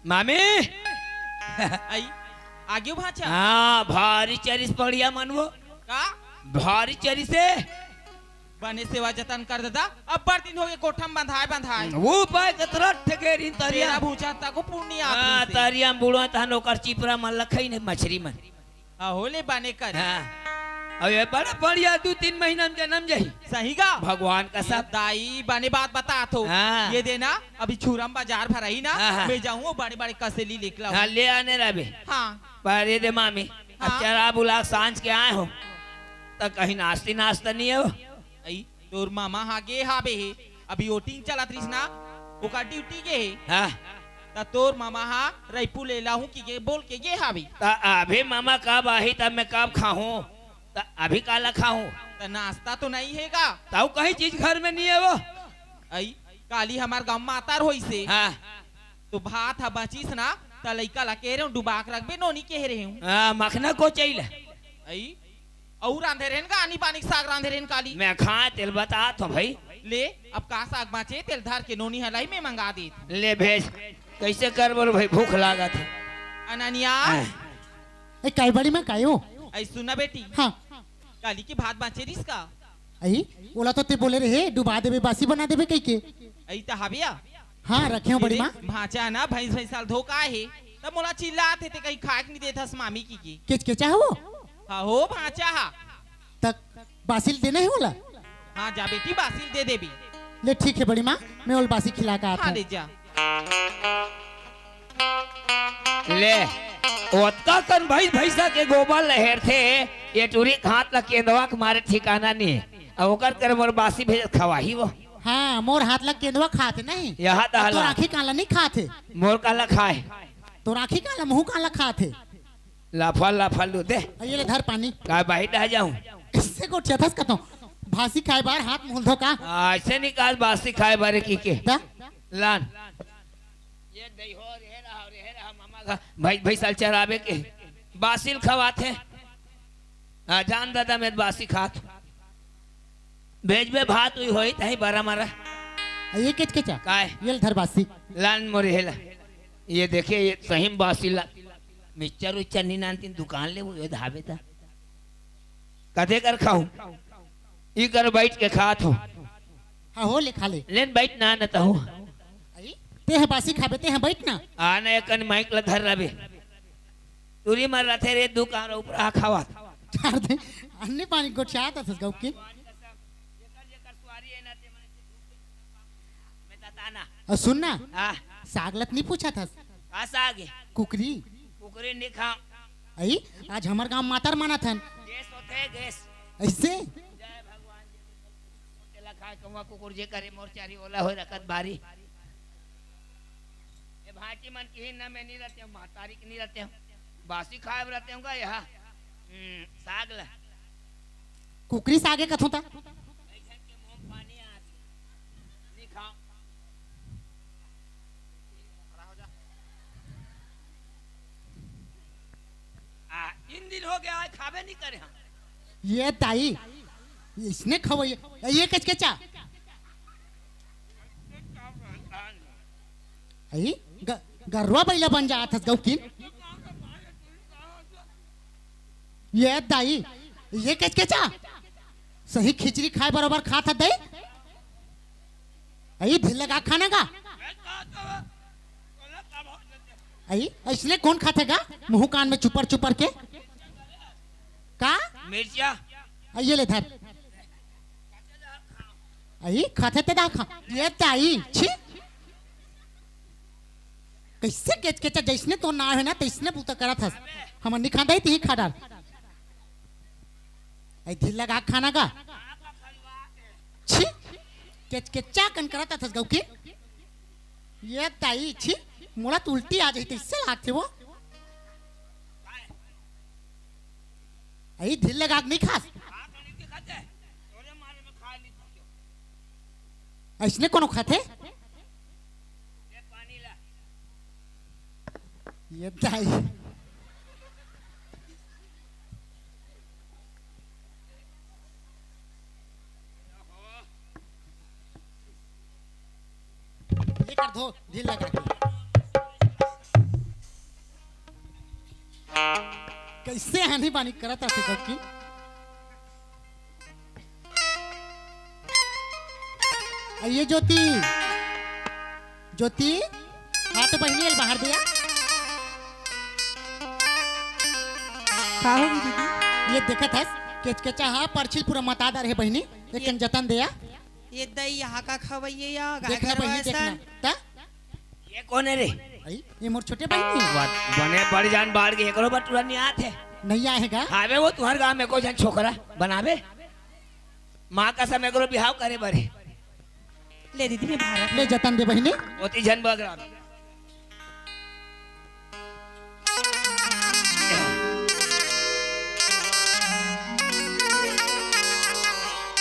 मामी आई आगे भाचा हाँ भारी चरिस बढ़िया मनवो का भारी चरी से बने सेवा जतन कर देता अब पर दिन हो गए कोठम बंधाए वो पाए कतरा ठगेरी तरिया तेरा भूचा को पुण्य हाँ आदमी से तरिया बुढ़वा तहन ओकर चिपरा मन लखई ने मछली मन होले बने कर हाँ अब ये बड़ा बढ़िया 2-3 महीना में जन्म जाही सही का भगवान का सब सब दाई बने बात बता तो हाँ। ये देना अभी छुरम बाजार भराई ना हाँ, हाँ। मैं जाऊँ बड़े बड़े कसेली निकला हाँ ले आने रहे हाँ पर ये दे मामी अब हाँ। चरा बुला सांझ के आए हो तो कहीं नाश्ता नहीं है वो आई तोर मामा हागे हाबे हे अभी वोटिंग चलत रही ना ओका ड्यूटी के हे हाँ त तोर मामा हा रैपू ले लाहूं कि के बोल के गे हाबी तो अभी मामा कब आही तब मैं कब खाऊं तो अभी काला खाऊं त नाश्ता तो नहीं है का तब कहीं चीज घर में नहीं है वो आई काली हमार गांव मातार होई से हाँ तो भात हा बचिस ना त लइका ला कह रहे हूं डुबा के रखबे नोनी कह रहे हूं हाँ मखना को चाहिए आई और रांधे रहेन का आनी पानी के साग रांधे रहेन काली मैं खा तेल बता तो भाई ले अब का साग बाचे तेल धार के नोनी हलाई में मंगा दी ले भेज कैसे कर बोल भाई भूख लागत है अननिया ए काय बड़ी में कायो आई सुना बेटी हाँ काली की भात बाचे रिस का आई ओला तो ते बोले रहे डुबा देवे बासी बना देवे कई के आई त हाबिया हाँ रखे हो बड़ी माँ भाचा ना भैंस भैंसाल धोखा है तब मोला चिल्लाते थे कहीं खाक नहीं देता मामी की किच के चाहो हाँ हो भाचा हा तक बासिल देना है ओला हाँ जा बेटी बासिल दे देबी ले ठीक है बड़ी माँ मैं ओल बासी खिला का आता हाँ हूँ। ले जा ले ओतका कन भाई भैसा के गोबर लहर थे ये टूरी हाथ ला केंदवा के मारे ठिकाना नहीं अब ओकर कर मोर बासी भेज खवाही वो हाँ मोर हाथ लग केंदवा खाते नहीं यहाँ तो दहला राखी काला नहीं खाते मोर काला खाए तो राखी काला मुँह काला खाते लाफा लू दे ये ले धर पानी का बाही ढह जाऊं किससे को चथस का तो भासी खाए बार हाथ मुंह धो का ऐसे निकाल बासी खाए बारे की के ता? लान ये दही हो रे रहा मामा का भाई भाई साल चराबे के बासिल खवाते हाँ जान दादा मैं बासी खात भेज में भात हुई होई तही बरा मारा ये किच के चा काय ये ले धर बासी लान मोरे हेला ये देखे ये सही बासी ला मिक्सचर उच्चर नहीं नानती दुकान ले वो ये धाबे था कदे कर खाऊं ई कर बैठ के खात हो हाँ हो ले खा ले लेन बैठ ना न हो आई, ते है बासी खाबे ते है बैठ ना आने एकन माइक ला धर रबे तुरी मर रथे रे दुकान ऊपर आ खावा चार दे अन्ने पानी को चाहता था गौ के और सुन ना हां सागलत नहीं पूछा था आसा आगे कुकरी कुकरी नहीं खा आई आज हमार गांव मातार माना था गैस होते गैस ऐसे जय भगवान जी तेला खाए कौवा कुकुर जे करे मोर चारी ओला हो रखत बारी ए भांची मन की ना मैं नहीं रहते हूं मातारी की नहीं रहते हूं बासी खाए रहते होगा यहाँ साग ला कुकरी सागे कथों था ऐसन के मुंह में पानी आती नहीं खाओ इन दिन हो गया आज खाबे नहीं करे हम ये ताई इसने खवाई ये किच के चा आई गरवा बैला बन जा था गौ की ये दाई ये किच के चा सही खिचड़ी खाए बराबर खा था दे आई ढिल लगा खाना का आई इसने कौन खाते का मुंह कान में चुपर चुपर के का मिर्चा ये ले धर आई खाते ते खा ये ताई छी कैसे केच केचा जैसने तो ना है ना तैसने पूता करा था हम नहीं खा दई ती खा डाल आई ढिल लगा खाना का छी केच केचा कन करता था गौ की ये ताई छी मोला तो उल्टी आ जाती इससे लागते वो आई ढिल लगा नहीं खास ऐसने कोनो खाते ये दाई ये कर दो ढील लगा के। कैसे हानि पानी करता थे कब की ये ज्योति ज्योति हाथ पहले बाहर दिया ये देखा था केचकेचा हा परछिल पूरा मतादार है बहनी लेकिन जतन दिया ये दही यहाँ का खवैये या देखना बहनी देखना ता ये कौन है रे आई ये मोर छोटे बहनी बने बड़ी जान बाढ़ के एकरो बटुरा नहीं आते नहीं आएगा आवे वो तुम्हारे गांव में को जन छोकरा बनावे माँ का समय करो बिहाव करे बरे ले दीदी मैं बाहर ले जतन दे बहनी ओती जन बगरा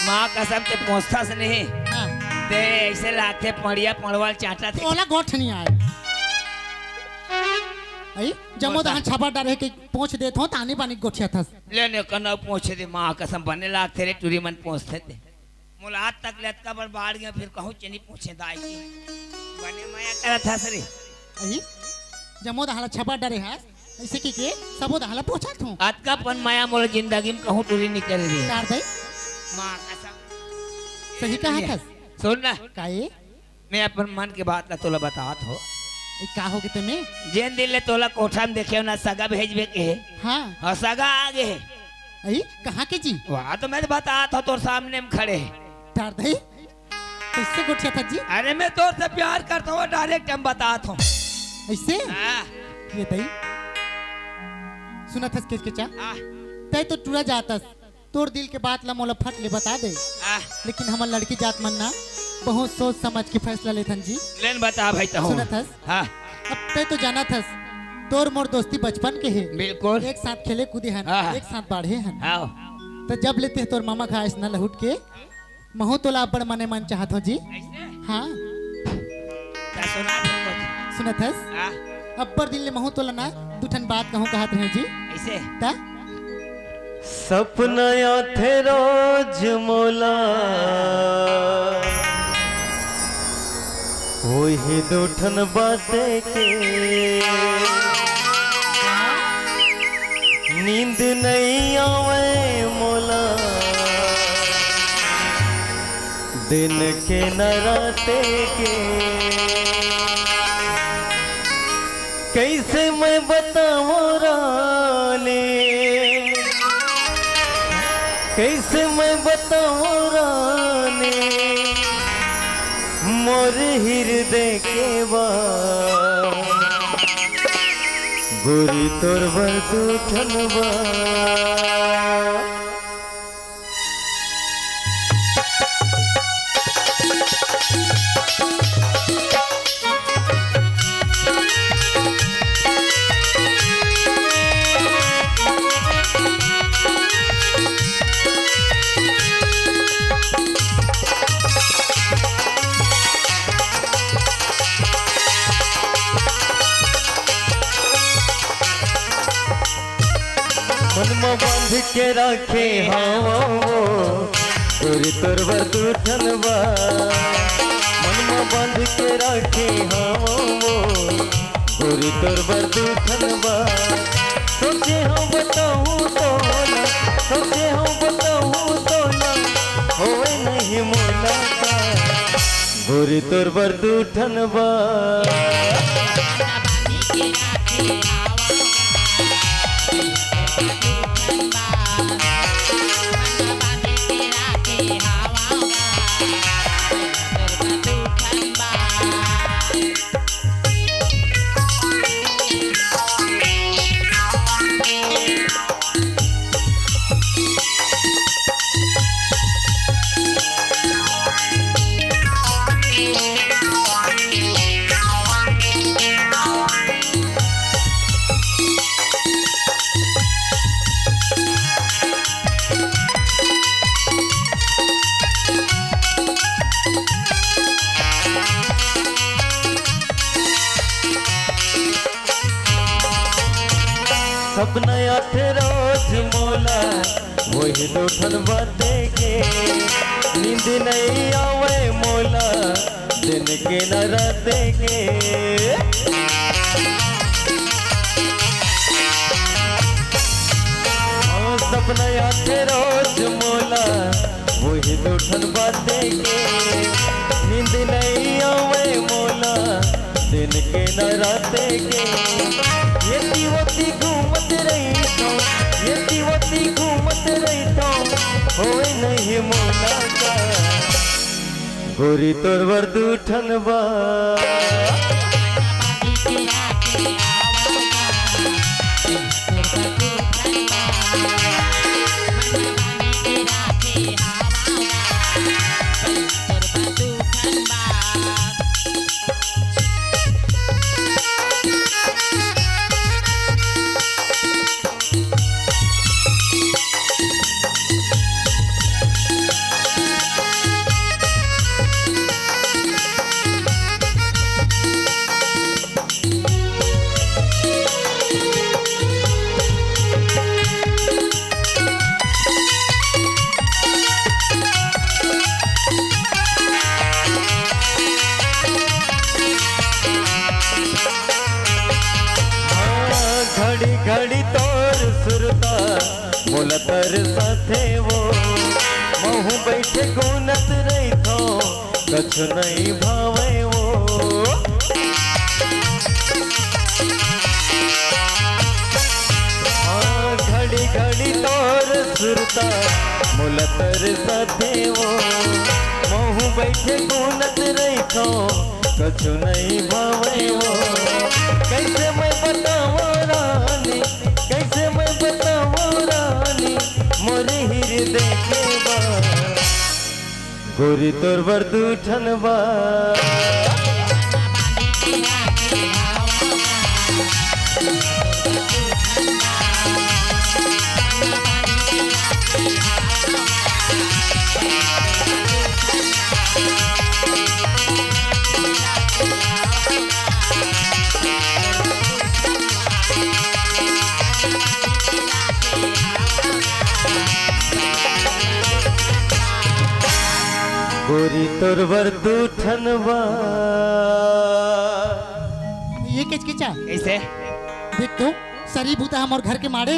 माँ कसम ते पहुंचता से नहीं हाँ दे ऐसे लाते पड़िया पड़वाल चाटा थे ओला गोठ नहीं आए आई जमो दहन छापा डारे के पहुंच देत हो तानी पानी गोठिया था लेने कना पहुंचे दे माँ कसम बने लागते रे टूरी मन पहुंचते थे मुलाकात तक लेत का बर बाढ़ गया फिर कहूँ चनी पहुंचे दाई की बने माया करा था सरे आई जमो दहला छापा डारे है ऐसे के सबो दहला पहुंचा थू आज का पन माया मोल जिंदगी में कहूँ टूरी निकल रही है कार दई माँ कसम सही कहा था सुन ना काए मैं अपन मन की बात ला तोला बतात हो ए का हो के तुम्हें जेन दिन ले तोला कोठा में देखे ना सगा भेजबे के है हां और सगा आगे है आई कहां के जी वहाँ तो मैं बतात हो तोर सामने में खड़े है तार दई कैसे गोठिया था जी अरे मैं तोर से प्यार करता हूँ डायरेक्ट हम बतात हूँ ऐसे हाँ, ये दई सुना था के चा हाँ, तय तो टूरा जाता तोर दिल के बात ला मोला फट ले बता दे हाँ, लेकिन हमार लड़की जात मन ना बहुत सोच समझ के फैसला लेथन जी लेन बता भाई तो सुना थस हाँ अब तय तो जाना थस तोर मोर दोस्ती बचपन के है बिल्कुल एक साथ खेले कूदे हन हाँ। एक साथ बाढ़े हन आओ तो जब लेते हैं तोर मामा खाए न लहुट के महू तोला बड़ मने मन चाहत हो जी ऐसे हाँ क्या सुना तुमको सुना थस हाँ अब्बर दिल ले महू तोला ना दुठन बात कहूँ कहत रहे जी ऐसे ता सपना थे रोज मोला वही दूठन बातें के नींद नहीं आवे मोला दिन के न राते के कैसे मैं बताऊं रानी कैसे मैं बताऊं रानी मोर हृदय के बात गोरी तोर बरदूठन बात मन में बांध के रखे हवा तोरी तोर बरदूठन बा मन में बांध के रखे हवा तोरी तोर बरदूठन बा सोचे हम बताऊं तो ना सोचे हम बताऊं तो ना होए नहीं मोला गोरी तोर बरदूठन बा सब नया थे रोज मोला वही दूठन बातें के नींद नहीं आवे मोला दिन के न राते के सब नया थे रोज मोला वही दूठन बातें के नींद नहीं आवे मोला दिन के न राते के ये दीवती घूमत रही तो ये दीवती घूमत रही तो होए नहीं मोला का गोरी तोर बरदूठन बा सुरता मोलतर साथे वो महू बैठे गुनत रही थो कछु नहीं भावे वो घड़ी घड़ी तोर सुरता मुलतर साथे वो महू बैठे गुनत रही थो कछु नहीं भावे वो कैसे मैं बताऊं रानी कैसे मैं बताऊं रानी मोरे हृदय के बात गोरी तोर वर्दू ठनबा गोरी तोर वर्दू ठनबा ये किचकिचा कैसे देख तो सरी भूता हम और घर के मारे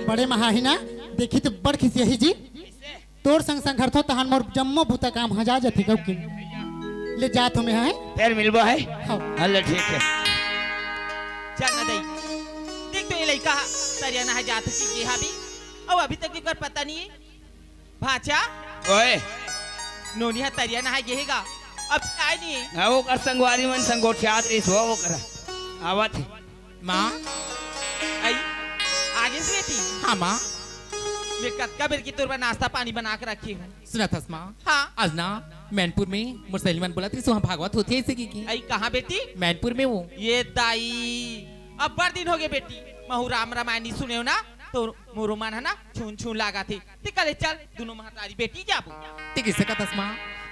बड़े महाहिना देखी तो बड़ खिसी यही जी तोर संग संग घर थो तहन मोर जम्मो भूता काम हजा जथी गौ के ले जात हमें है फिर मिलबो है हाँ हल्ला ठीक है चल ना दई देख तो ये लड़का तरिया ना है जात की गेहा भी अब अभी तक भी पता नहीं है भाचा ओए नोनिया तरिया ना है गेहेगा अब आए नहीं है हाँ वो कर संगवारी मन संगोठियात रिस वो करा आवत है माँ आई आगे से बेटी हाँ माँ मैं कत्का बेर की तोर पर नाश्ता पानी बना के रखी हूँ सुना था माँ हाँ आज ना मैनपुर में मुरसलीमान बोला थी सुहा भागवत होती है इसे की आई कहाँ बेटी मैनपुर में वो ये दाई अब बड़ दिन हो गए बेटी महू राम रामायणी सुने हो ना तो मोरो मन है ना छून छून लागा थे ते कले चल दोनों महतारी बेटी जाबो ते किसे का तस्मा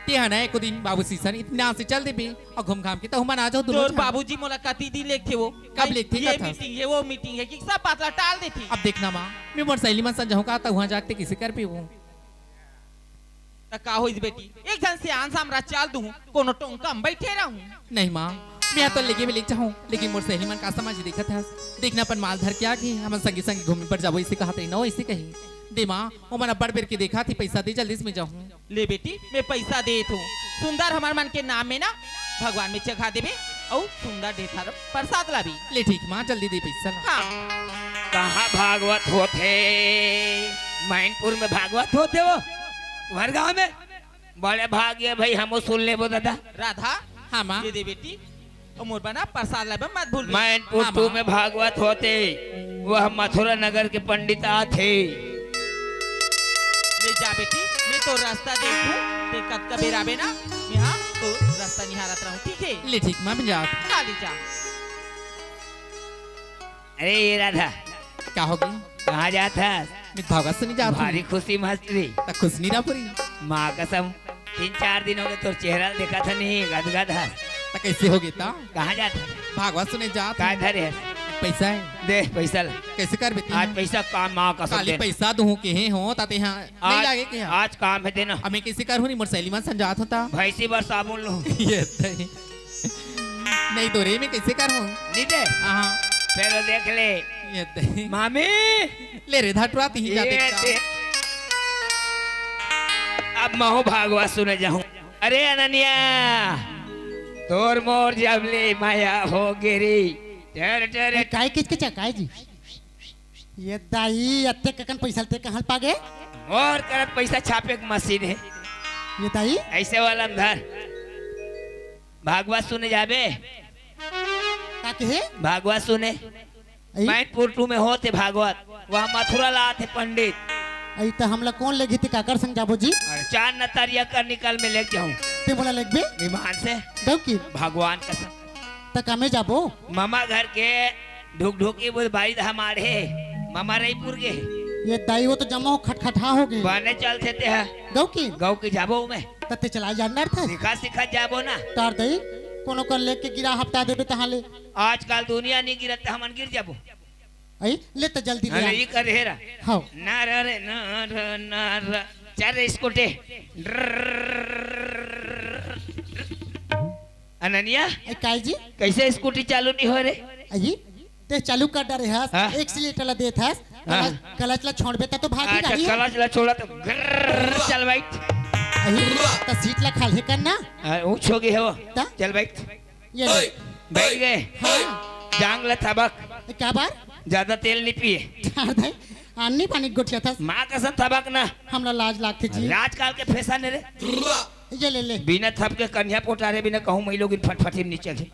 ते हना एक दिन बाबू सीसन इतना से चल दे बे और घूम घाम के तो हम आ जाओ दोनों तोर जन। बाबूजी मुलाकाती दी लेख थे वो कब लेख थे, ये कब था? मीटिंग है वो मीटिंग है कि सब पातला टाल देती अब देखना माँ मैं मोर सहेली मन संजहू का आता वहाँ जाके किसे कर पे वो का होइस बेटी एक जन से आन सामरा चाल दूं कोनो टोंका हम बैठे रहूं नहीं माँ मैं तो लेके भी ले चाहूँ लेकिन मोर सहेली मन का समझ देखा था देखना अपन माल धर के आके हम संगी संगी घूमने पर जाबो इसे कहा थे ना इसे कही दे माँ वो मना बड़ बेर के देखा थी पैसा दे जल्दी से मैं जाऊँ ले बेटी मैं पैसा दे तू सुंदर हमार मन के नाम में ना भगवान में चखा देबे और सुंदर देथार प्रसाद लाबी ले ठीक माँ जल्दी दे पैसा ला। हाँ कहाँ भागवत होते मैनपुर में भागवत होते वो तुम्हारे गाँव में बड़े भाग्य भाई हम सुन ले वो दादा राधा हाँ माँ ये दे बेटी और मोर बना प्रसाद लाबे मत भूल मैनपुर टू में भागवत होते वह मथुरा नगर के पंडित थे ले जा बेटी मैं तो रास्ता देखूं ते कब कबे राबे ना मैं हाँ तो रास्ता निहारत रहूं ठीक है ले ठीक माँ मैं जा खा ले जा अरे ये राधा क्या हो गई कहाँ जाता मैं भागवत सुनी जा भारी खुशी मस्ती खुश नहीं रहा पूरी माँ कसम 3-4 दिन हो गए तो चेहरा देखा था नहीं गदगद है तो कैसे हो गई ता कहाँ जाता भागवत सुने जा का धरे पैसा है दे पैसा ला। कैसे कर बेटी आज पैसा काम माँ कसम काली दे पैसा दूं के हैं हो ताते यहाँ नहीं लागे के यहाँ आज काम है देना हमें कैसे कर हूँ नहीं मोर सहेली मन संजात होता भैंसी बार साबुन लो ये सही। नहीं तो रे मैं कैसे कर हूँ नहीं दे हाँ फिर देख ले ये दे। मामी ले रे धटवाती ही ये जाते दे। अब मैं भागवत सुने जाऊं अरे अनन्या तोर मोर जबले माया हो गिरी टर टर काय किचकिचा काय जी ये दाई अत्ते ककन पैसा ते कहाँ पागे और करत पैसा छापे की मशीन है ये दाई ऐसे वाला धर भागवत सुने जाबे का के भागवत सुने आई मैनपुर टू में होते भागवत वहाँ मथुरा लाते पंडित आई तो हमला कौन लेगी थी काकर संग जाबो जी और 4 नतरिया कर निकल में ले जाऊं ते बोला लेगबे विमान से दव की भगवान कसम त कामे जाबो मामा घर के ढुक ढुकी बोल भाई हमारे मामा रईपुर के ये दाई वो तो जमा हो खटखटा हो गई बने चलते थे दव की गौ की जाबो में तते चला जानना था सिखा सिखा जाबो ना तार दई कोनो कर लेके गिरा हफ्ता देबे तहाले आजकल दुनिया नहीं गिरत हमन गिर जाबो आई ले त जल्दी ले अरे आ। ये कर हेरा हां नार रे नार चल स्कूटे अनन्या ए काय जी कैसे स्कूटी चालू नहीं हो रे आई ते चालू कर डरे हस हाँ? एक्सीलेटर ला देत हस हाँ। कलच ला छोड़बे ता तो भागी अच्छा गाड़ी कलच ला छोड़ा तो ग्रररर, चल बैठ ता सीट ला खाली करना ऊँच हो गई है वो ता? चल बैठ ये ले। बैठ गए हाँ जांग ला थबक क्या बार ज्यादा तेल नहीं पिए चार दे अन्नी पानी गोटिया था माँ कसम थबक ना हमला लाज लागती जी राजकाल के फैशन रे ये ले ले बिना थप के कन्या पोटारे बिना कहूँ मैं लोग फटफटी में नीचे थे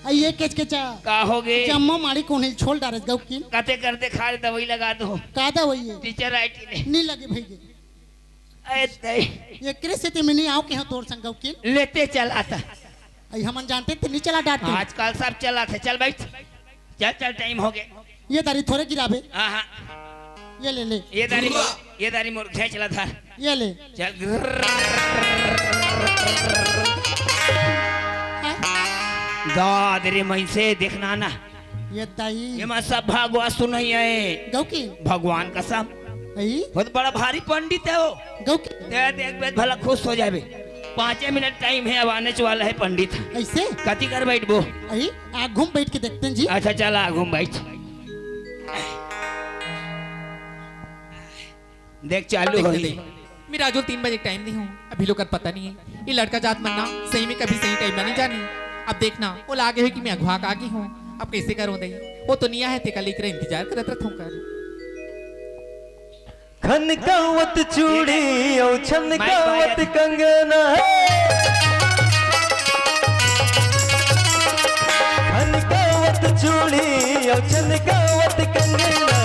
हाँ ये केच केचा का हो गए जम्मो मारी कोने छोड़ डारे गौ की करते करते खाली दवाई लगा दो कादा वही है टीचर आई ने नहीं लगे भैया ऐसे ये कृषि में नहीं आओ के यहाँ तोड़ संग गौ की लेते चल आता हम जानते थे नहीं चला डांटते आजकल सब चला थे चल बैठ चल चल टाइम हो गया ये दारी थोड़े गिराबे हाँ हाँ ये ले ले ये दारी मोर चला था ये ले चल दाद रे मैं से देखना ना ये दाई ये मैं सब भागवा सुन है गौ की भगवान कसम आई बहुत बड़ा भारी पंडित है वो गौ की देख बेद भला खुश हो जाए 5 मिनट टाइम है अब आने वाला है पंडित ऐसे कति कर बैठ बो आई आग घूम बैठ के देखते हैं जी अच्छा चला घूम बैठ देख चालू हो गई मेरा जो 3 बजे टाइम नहीं हूँ अभी लोग का पता नहीं है ये लड़का जात मरना सही में कभी सही टाइम नहीं जानी अब देखना वो लागे हुई कि मैं अगवा का आगे हूँ अब कैसे करूँ दही वो तो नहीं है ते कल कर इंतजार करत रहता हूँ कर खनकावत चूड़ी और छनकावत कंगना खनकावत चूड़ी और छनकावत कंगना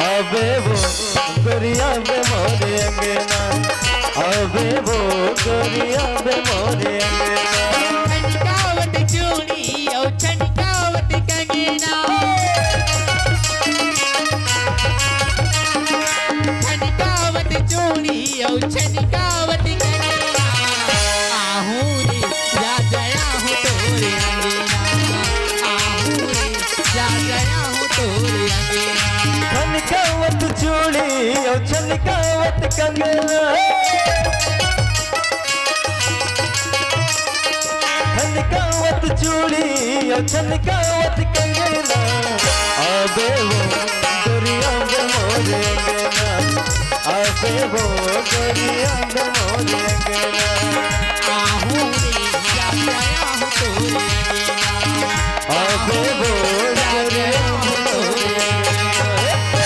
अबे वो गोरिया बे मोरे अंगना अबे वो गोरिया बे मोरे अंगना छनकावत चूड़ी और छनकावत कंगना छनकावत चूड़ी और छनकावत कंगना आहू रे राजया हूँ तोरे अंगना आहू रे राजया हूँ तोरे अंगना खनकावत चूड़ी और छनकावत कंगना खनकावत चूड़ी और छनकावत कंगना अबे वो गोरिया बे मोरे अंगना अबे वो गोरिया बे मोरे अंगना आहू रे राजया हूँ तोरे अंगना अबे वो गोरिया बे मोरे अंगना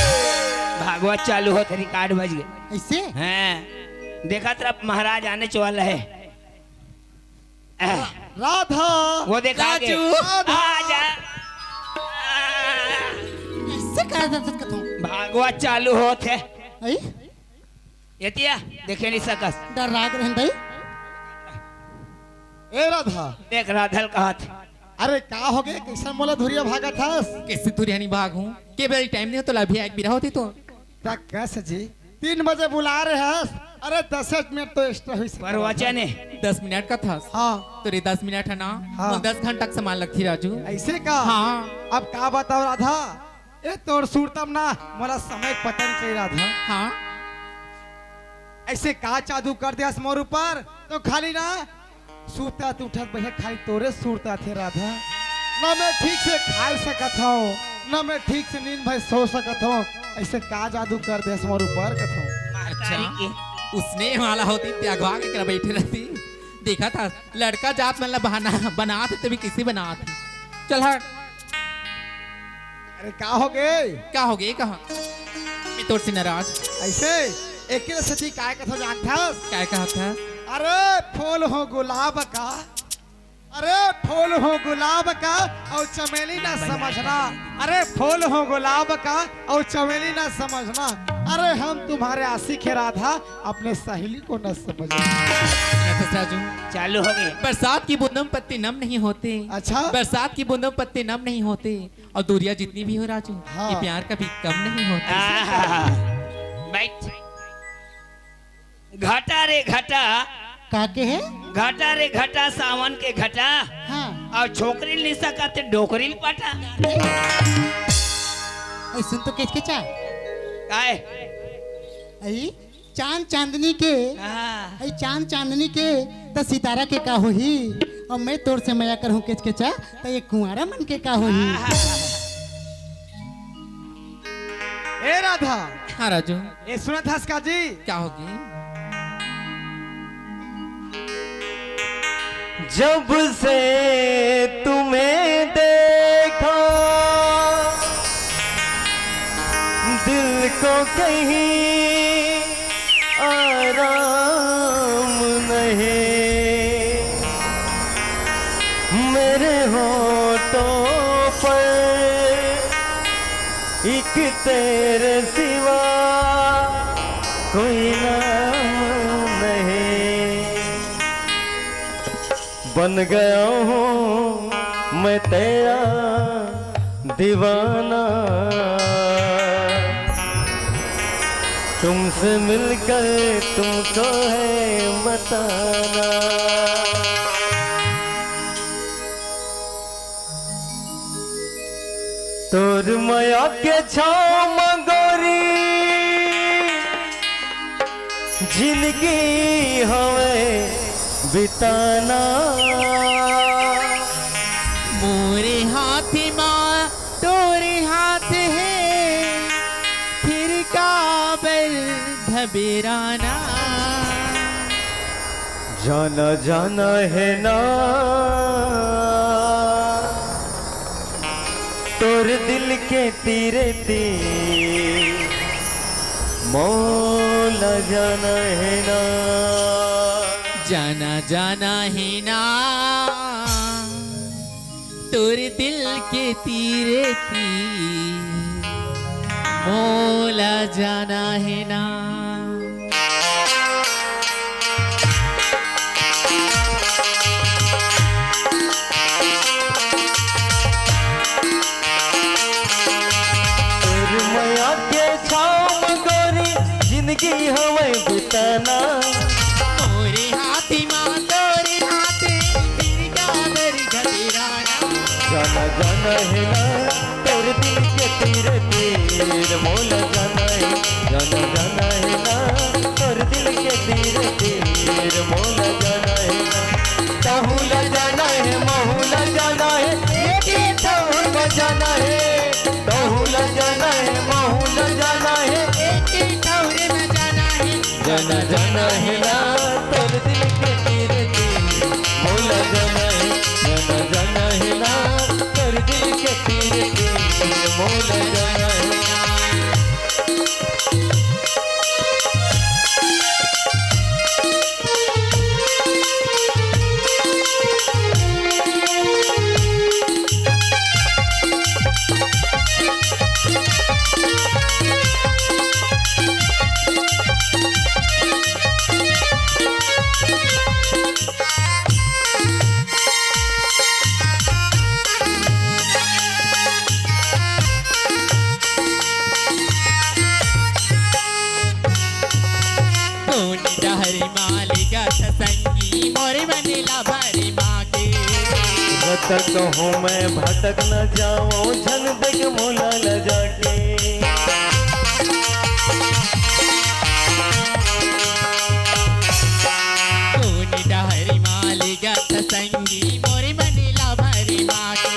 भागवत चालू हो तो रिकॉर्ड बज गए ऐसे हैं देखा तरफ महाराज आने वाला है राधा वो देखा के आजा ऐसे कर देते कथों भागवत चालू होत है आई यतिया देखे नहीं सकस डर राग रहन दई ए राधा देख राधल कहा था अरे का हो गए कैसा मोला धुरिया भागा थास कैसे तुरियानी भाग हूँ के बड़ी टाइम नहीं हो तो लाभी एक भी रहा होती तो ता कैसे जी 3 बजे बुला रहे हैं अरे 10 मिनट तो एक्स्ट्रा हुई पर वचन है 10 मिनट का था हाँ तो रे 10 मिनट है ना हाँ। वो 10 घंटा का सामान लगती राजू ऐसे का हाँ अब का बताओ राधा ए तोड़ सूरतम ना मोला समय पता नहीं चाहिए राधा हाँ ऐसे का जादू कर दिया मोर ऊपर तो खाली ना सूता उठत बहे खाली तोरे सूरता थे राधा ना मैं ठीक से खा सकत हूँ ना मैं ठीक से नींद भाई सो सकत हूँ ऐसे का जादू कर दिया मोर ऊपर कथो अच्छा उसने वाला होती त्यागवा के कर बैठे रहती देखा था लड़का जात मतलब बहाना बनाते तभी किसी बनाते चल हट अरे का हो गए क्या हो गया कहा मैं तोड़ से नाराज ऐसे एक सची काय कथो जानता क्या कहा था अरे फूल हो गुलाब का अरे फूल हो गुलाब का और चमेली ना समझना अरे फूल हो गुलाब का और चमेली ना समझना अरे हम तुम्हारे आशिक है राधा अपने सहेली को न समझना राजू चालू हो गए बरसात की बूंदों में पत्ते नम नहीं होते अच्छा बरसात की बूंदों में पत्ते नम नहीं होते और दूरिया जितनी भी हो राजू हाँ। ये प्यार कभी कम नहीं होता आहा, बैठ घटा रे घटा काके है घटा रे घटा सावन के घटा हाँ और छोकरी नहीं सकते डोकरी पटा ऐसे तो केच केचा काय आई चांद चांदनी के हाँ। आई चांद चांदनी के तो सितारा के का होही और मैं तोर से मया करहूँ केच केचा तो ये कुंवारा मन के का होही। ए राधा, हाँ राजू, ये सुना था इसका जी? क्या होगी? जब से तुम्हें देखा दिल को कहीं आराम नहीं, मेरे होठों पर एक तेरे सिवा कोई नाम नहीं। बन गया हूँ मैं तेरा दीवाना, तुमसे मिलकर तुमको है बताना। तोर माया के छाँव मंगोरी जिंदगी हमें बिताना। मोरे हाथ माँ तोरे हाथ है, फिर काबल घबराना। जाना जाना है ना तोर दिल के तीरे तीर, मौला जाना है ना। जाना जाना है ना तोर दिल के तीरे तीर, मौला जाना है ना। तोर माया के छाँव गोरी जिंदगी हमें बिताना। मोरे हाथी माँ तोरे हाथे, फिर काबर घबराना। जाना जाना है ना तोर दिल के तीरे तीर, मौला जाना है। जाना जाना है ना तोर दिल के तीरे तीर, मौला जाना है ना। तहुला जाना है महूला जाना है, एक ठौर बजाना है। तहुला जाना है महूला जाना है, एक ठौरे में जाना है। जाना जाना है ना तोर दिल के तीरे तीर, मौला जाना है। जाना जाना है ना तोर दिल के तीरे तीर, मौला जाना है। हरी मालिका ससंगी मोरे बनेला भरी माँ के। भटक हूँ मैं भटक न जाऊँ झन देख मोला न जाके। तूने डहरी मालिका ससंगी मोरे बनेला भरी माँ के।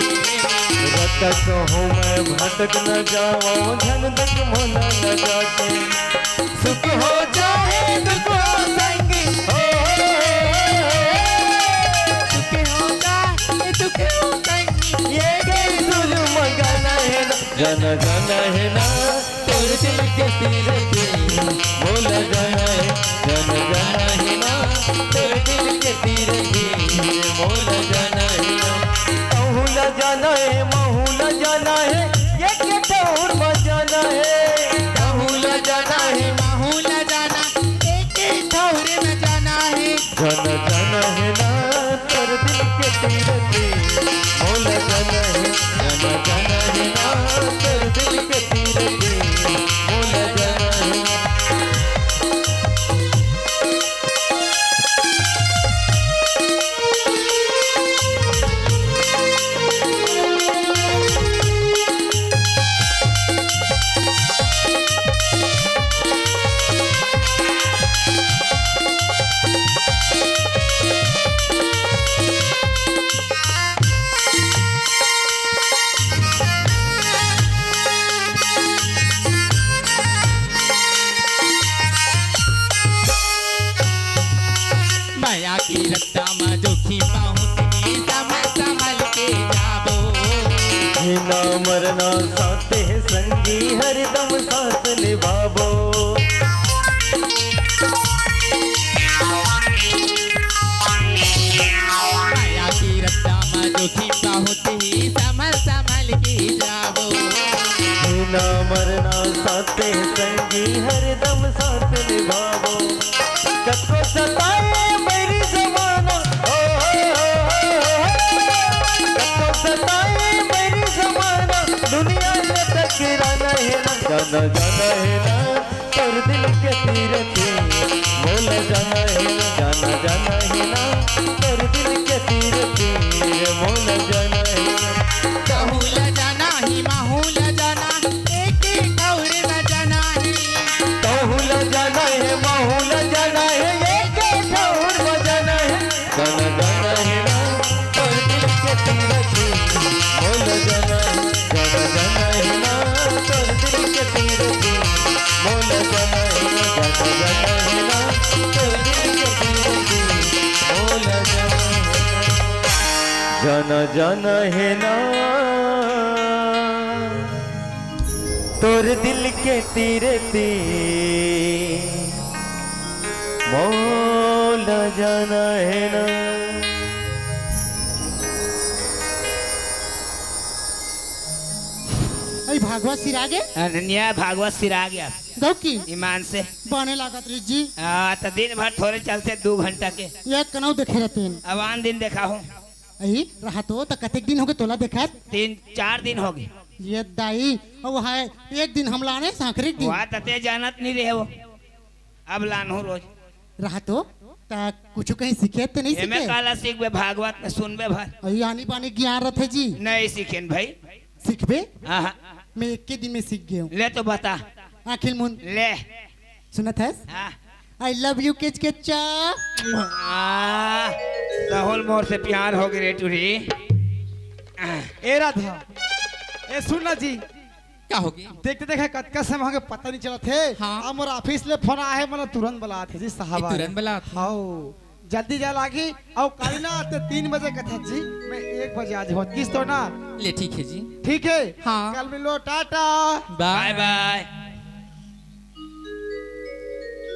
भटक हूँ मैं भटक न जाऊँ झन देख मोला न जाके। सुख हो जाए दुख हो संगी, दुख होगा दुख हो संगी, ये के जुल्म गाना है ना। जाना जाना है ना तोर दिल के तीरे तीर, मोला जाना है। जाना जाना है ना तोर दिल के तीरे तीर, मोला जाना है ना। महूला जाना है महूला जाना है, ये के ठौर बजाना है। महूला जाना है माहौला जाना, एक ठौरे में जाना है। जाना जाना है ना तोर दिल के तीरे तीर, मोला जाना है। जाना जाना है ना तोर दिल के तीरे तीर, मोला जाना है। जीना मरना साथ है संगी हरदम साथ निभावो। माया की रफ्ता में जोखिम का होते ही संभल संभल के जाओ। जीना मरना साथ है संगी हरदम साथ निभावो। कतो सताए मेरी जमाना कतो सताए मेरी जमाना दुनिया में टकराना है ना। जाना जाना है ना पर दिल के तीर थे बोला जाना है ना। जाना जाना है ना पर दिल के तीर थे बोला जाना है ना। कहूल जाना ही माहूल जाना एक एक और न जाना ही। कहूल जाना है माहौल जाना है एक एक और न जाना है। जाना जाना है ना पर दिल के तीर थे बोला जाना है। जाना जाना है ना पर दिल के तीर थे बोला जाना है। जाना जाना है ना पर दिल के तीर थे बोला जाना है। जाना जाना है ना तोर दिल के तीरे ते मौला जाना है ना। अरे भागवत सिर आगे अनन्या भागवत सिर आ गया गौ की ईमान से। बने लागत रे जी। तो दिन भर थोड़े चलते 2 घंटा के। ये कनौ देखे रहते हैं। अब आन दिन देखा हूँ अही रहा तो कतेक दिन हो गए तोला देखा 3-4 दिन हो गए। ये दाई और वहाँ एक दिन हम लाने सांकरी दिन वहाँ तते जानत नहीं रहे वो। अब लान हूँ रोज। रहा तो ता कुछ कहीं सीखे तो नहीं एमे सीखे। काला सीखबे भागवत में सुनबे भर। अही आनी बानी ज्ञान रथे जी। नहीं सीखेन भाई। सीखबे हाँ मैं एक के दिन में सीख गया हूँ। ले तो बता। आखिल मुन ले। सुनत है हाँ आई लव यू किच किचा। राहुल मोर से प्यार हो गई रे टूरी। ए राधा ए सुन ना जी क्या हो गया? देखते देखे कतका समय हमके पता नहीं चला थे। हाँ। अब मोर ऑफिस ले फोन आए मैंने तुरंत बुला थे जी साहब। ये तुरंत बुला थे? हाँ जल्दी जा लागी और कल ना आते 3 बजे का था जी। मैं 1 बजे आज हो किस तो ना। ले ठीक है जी। ठीक है हाँ। कल मिलो टाटा बाय बाय।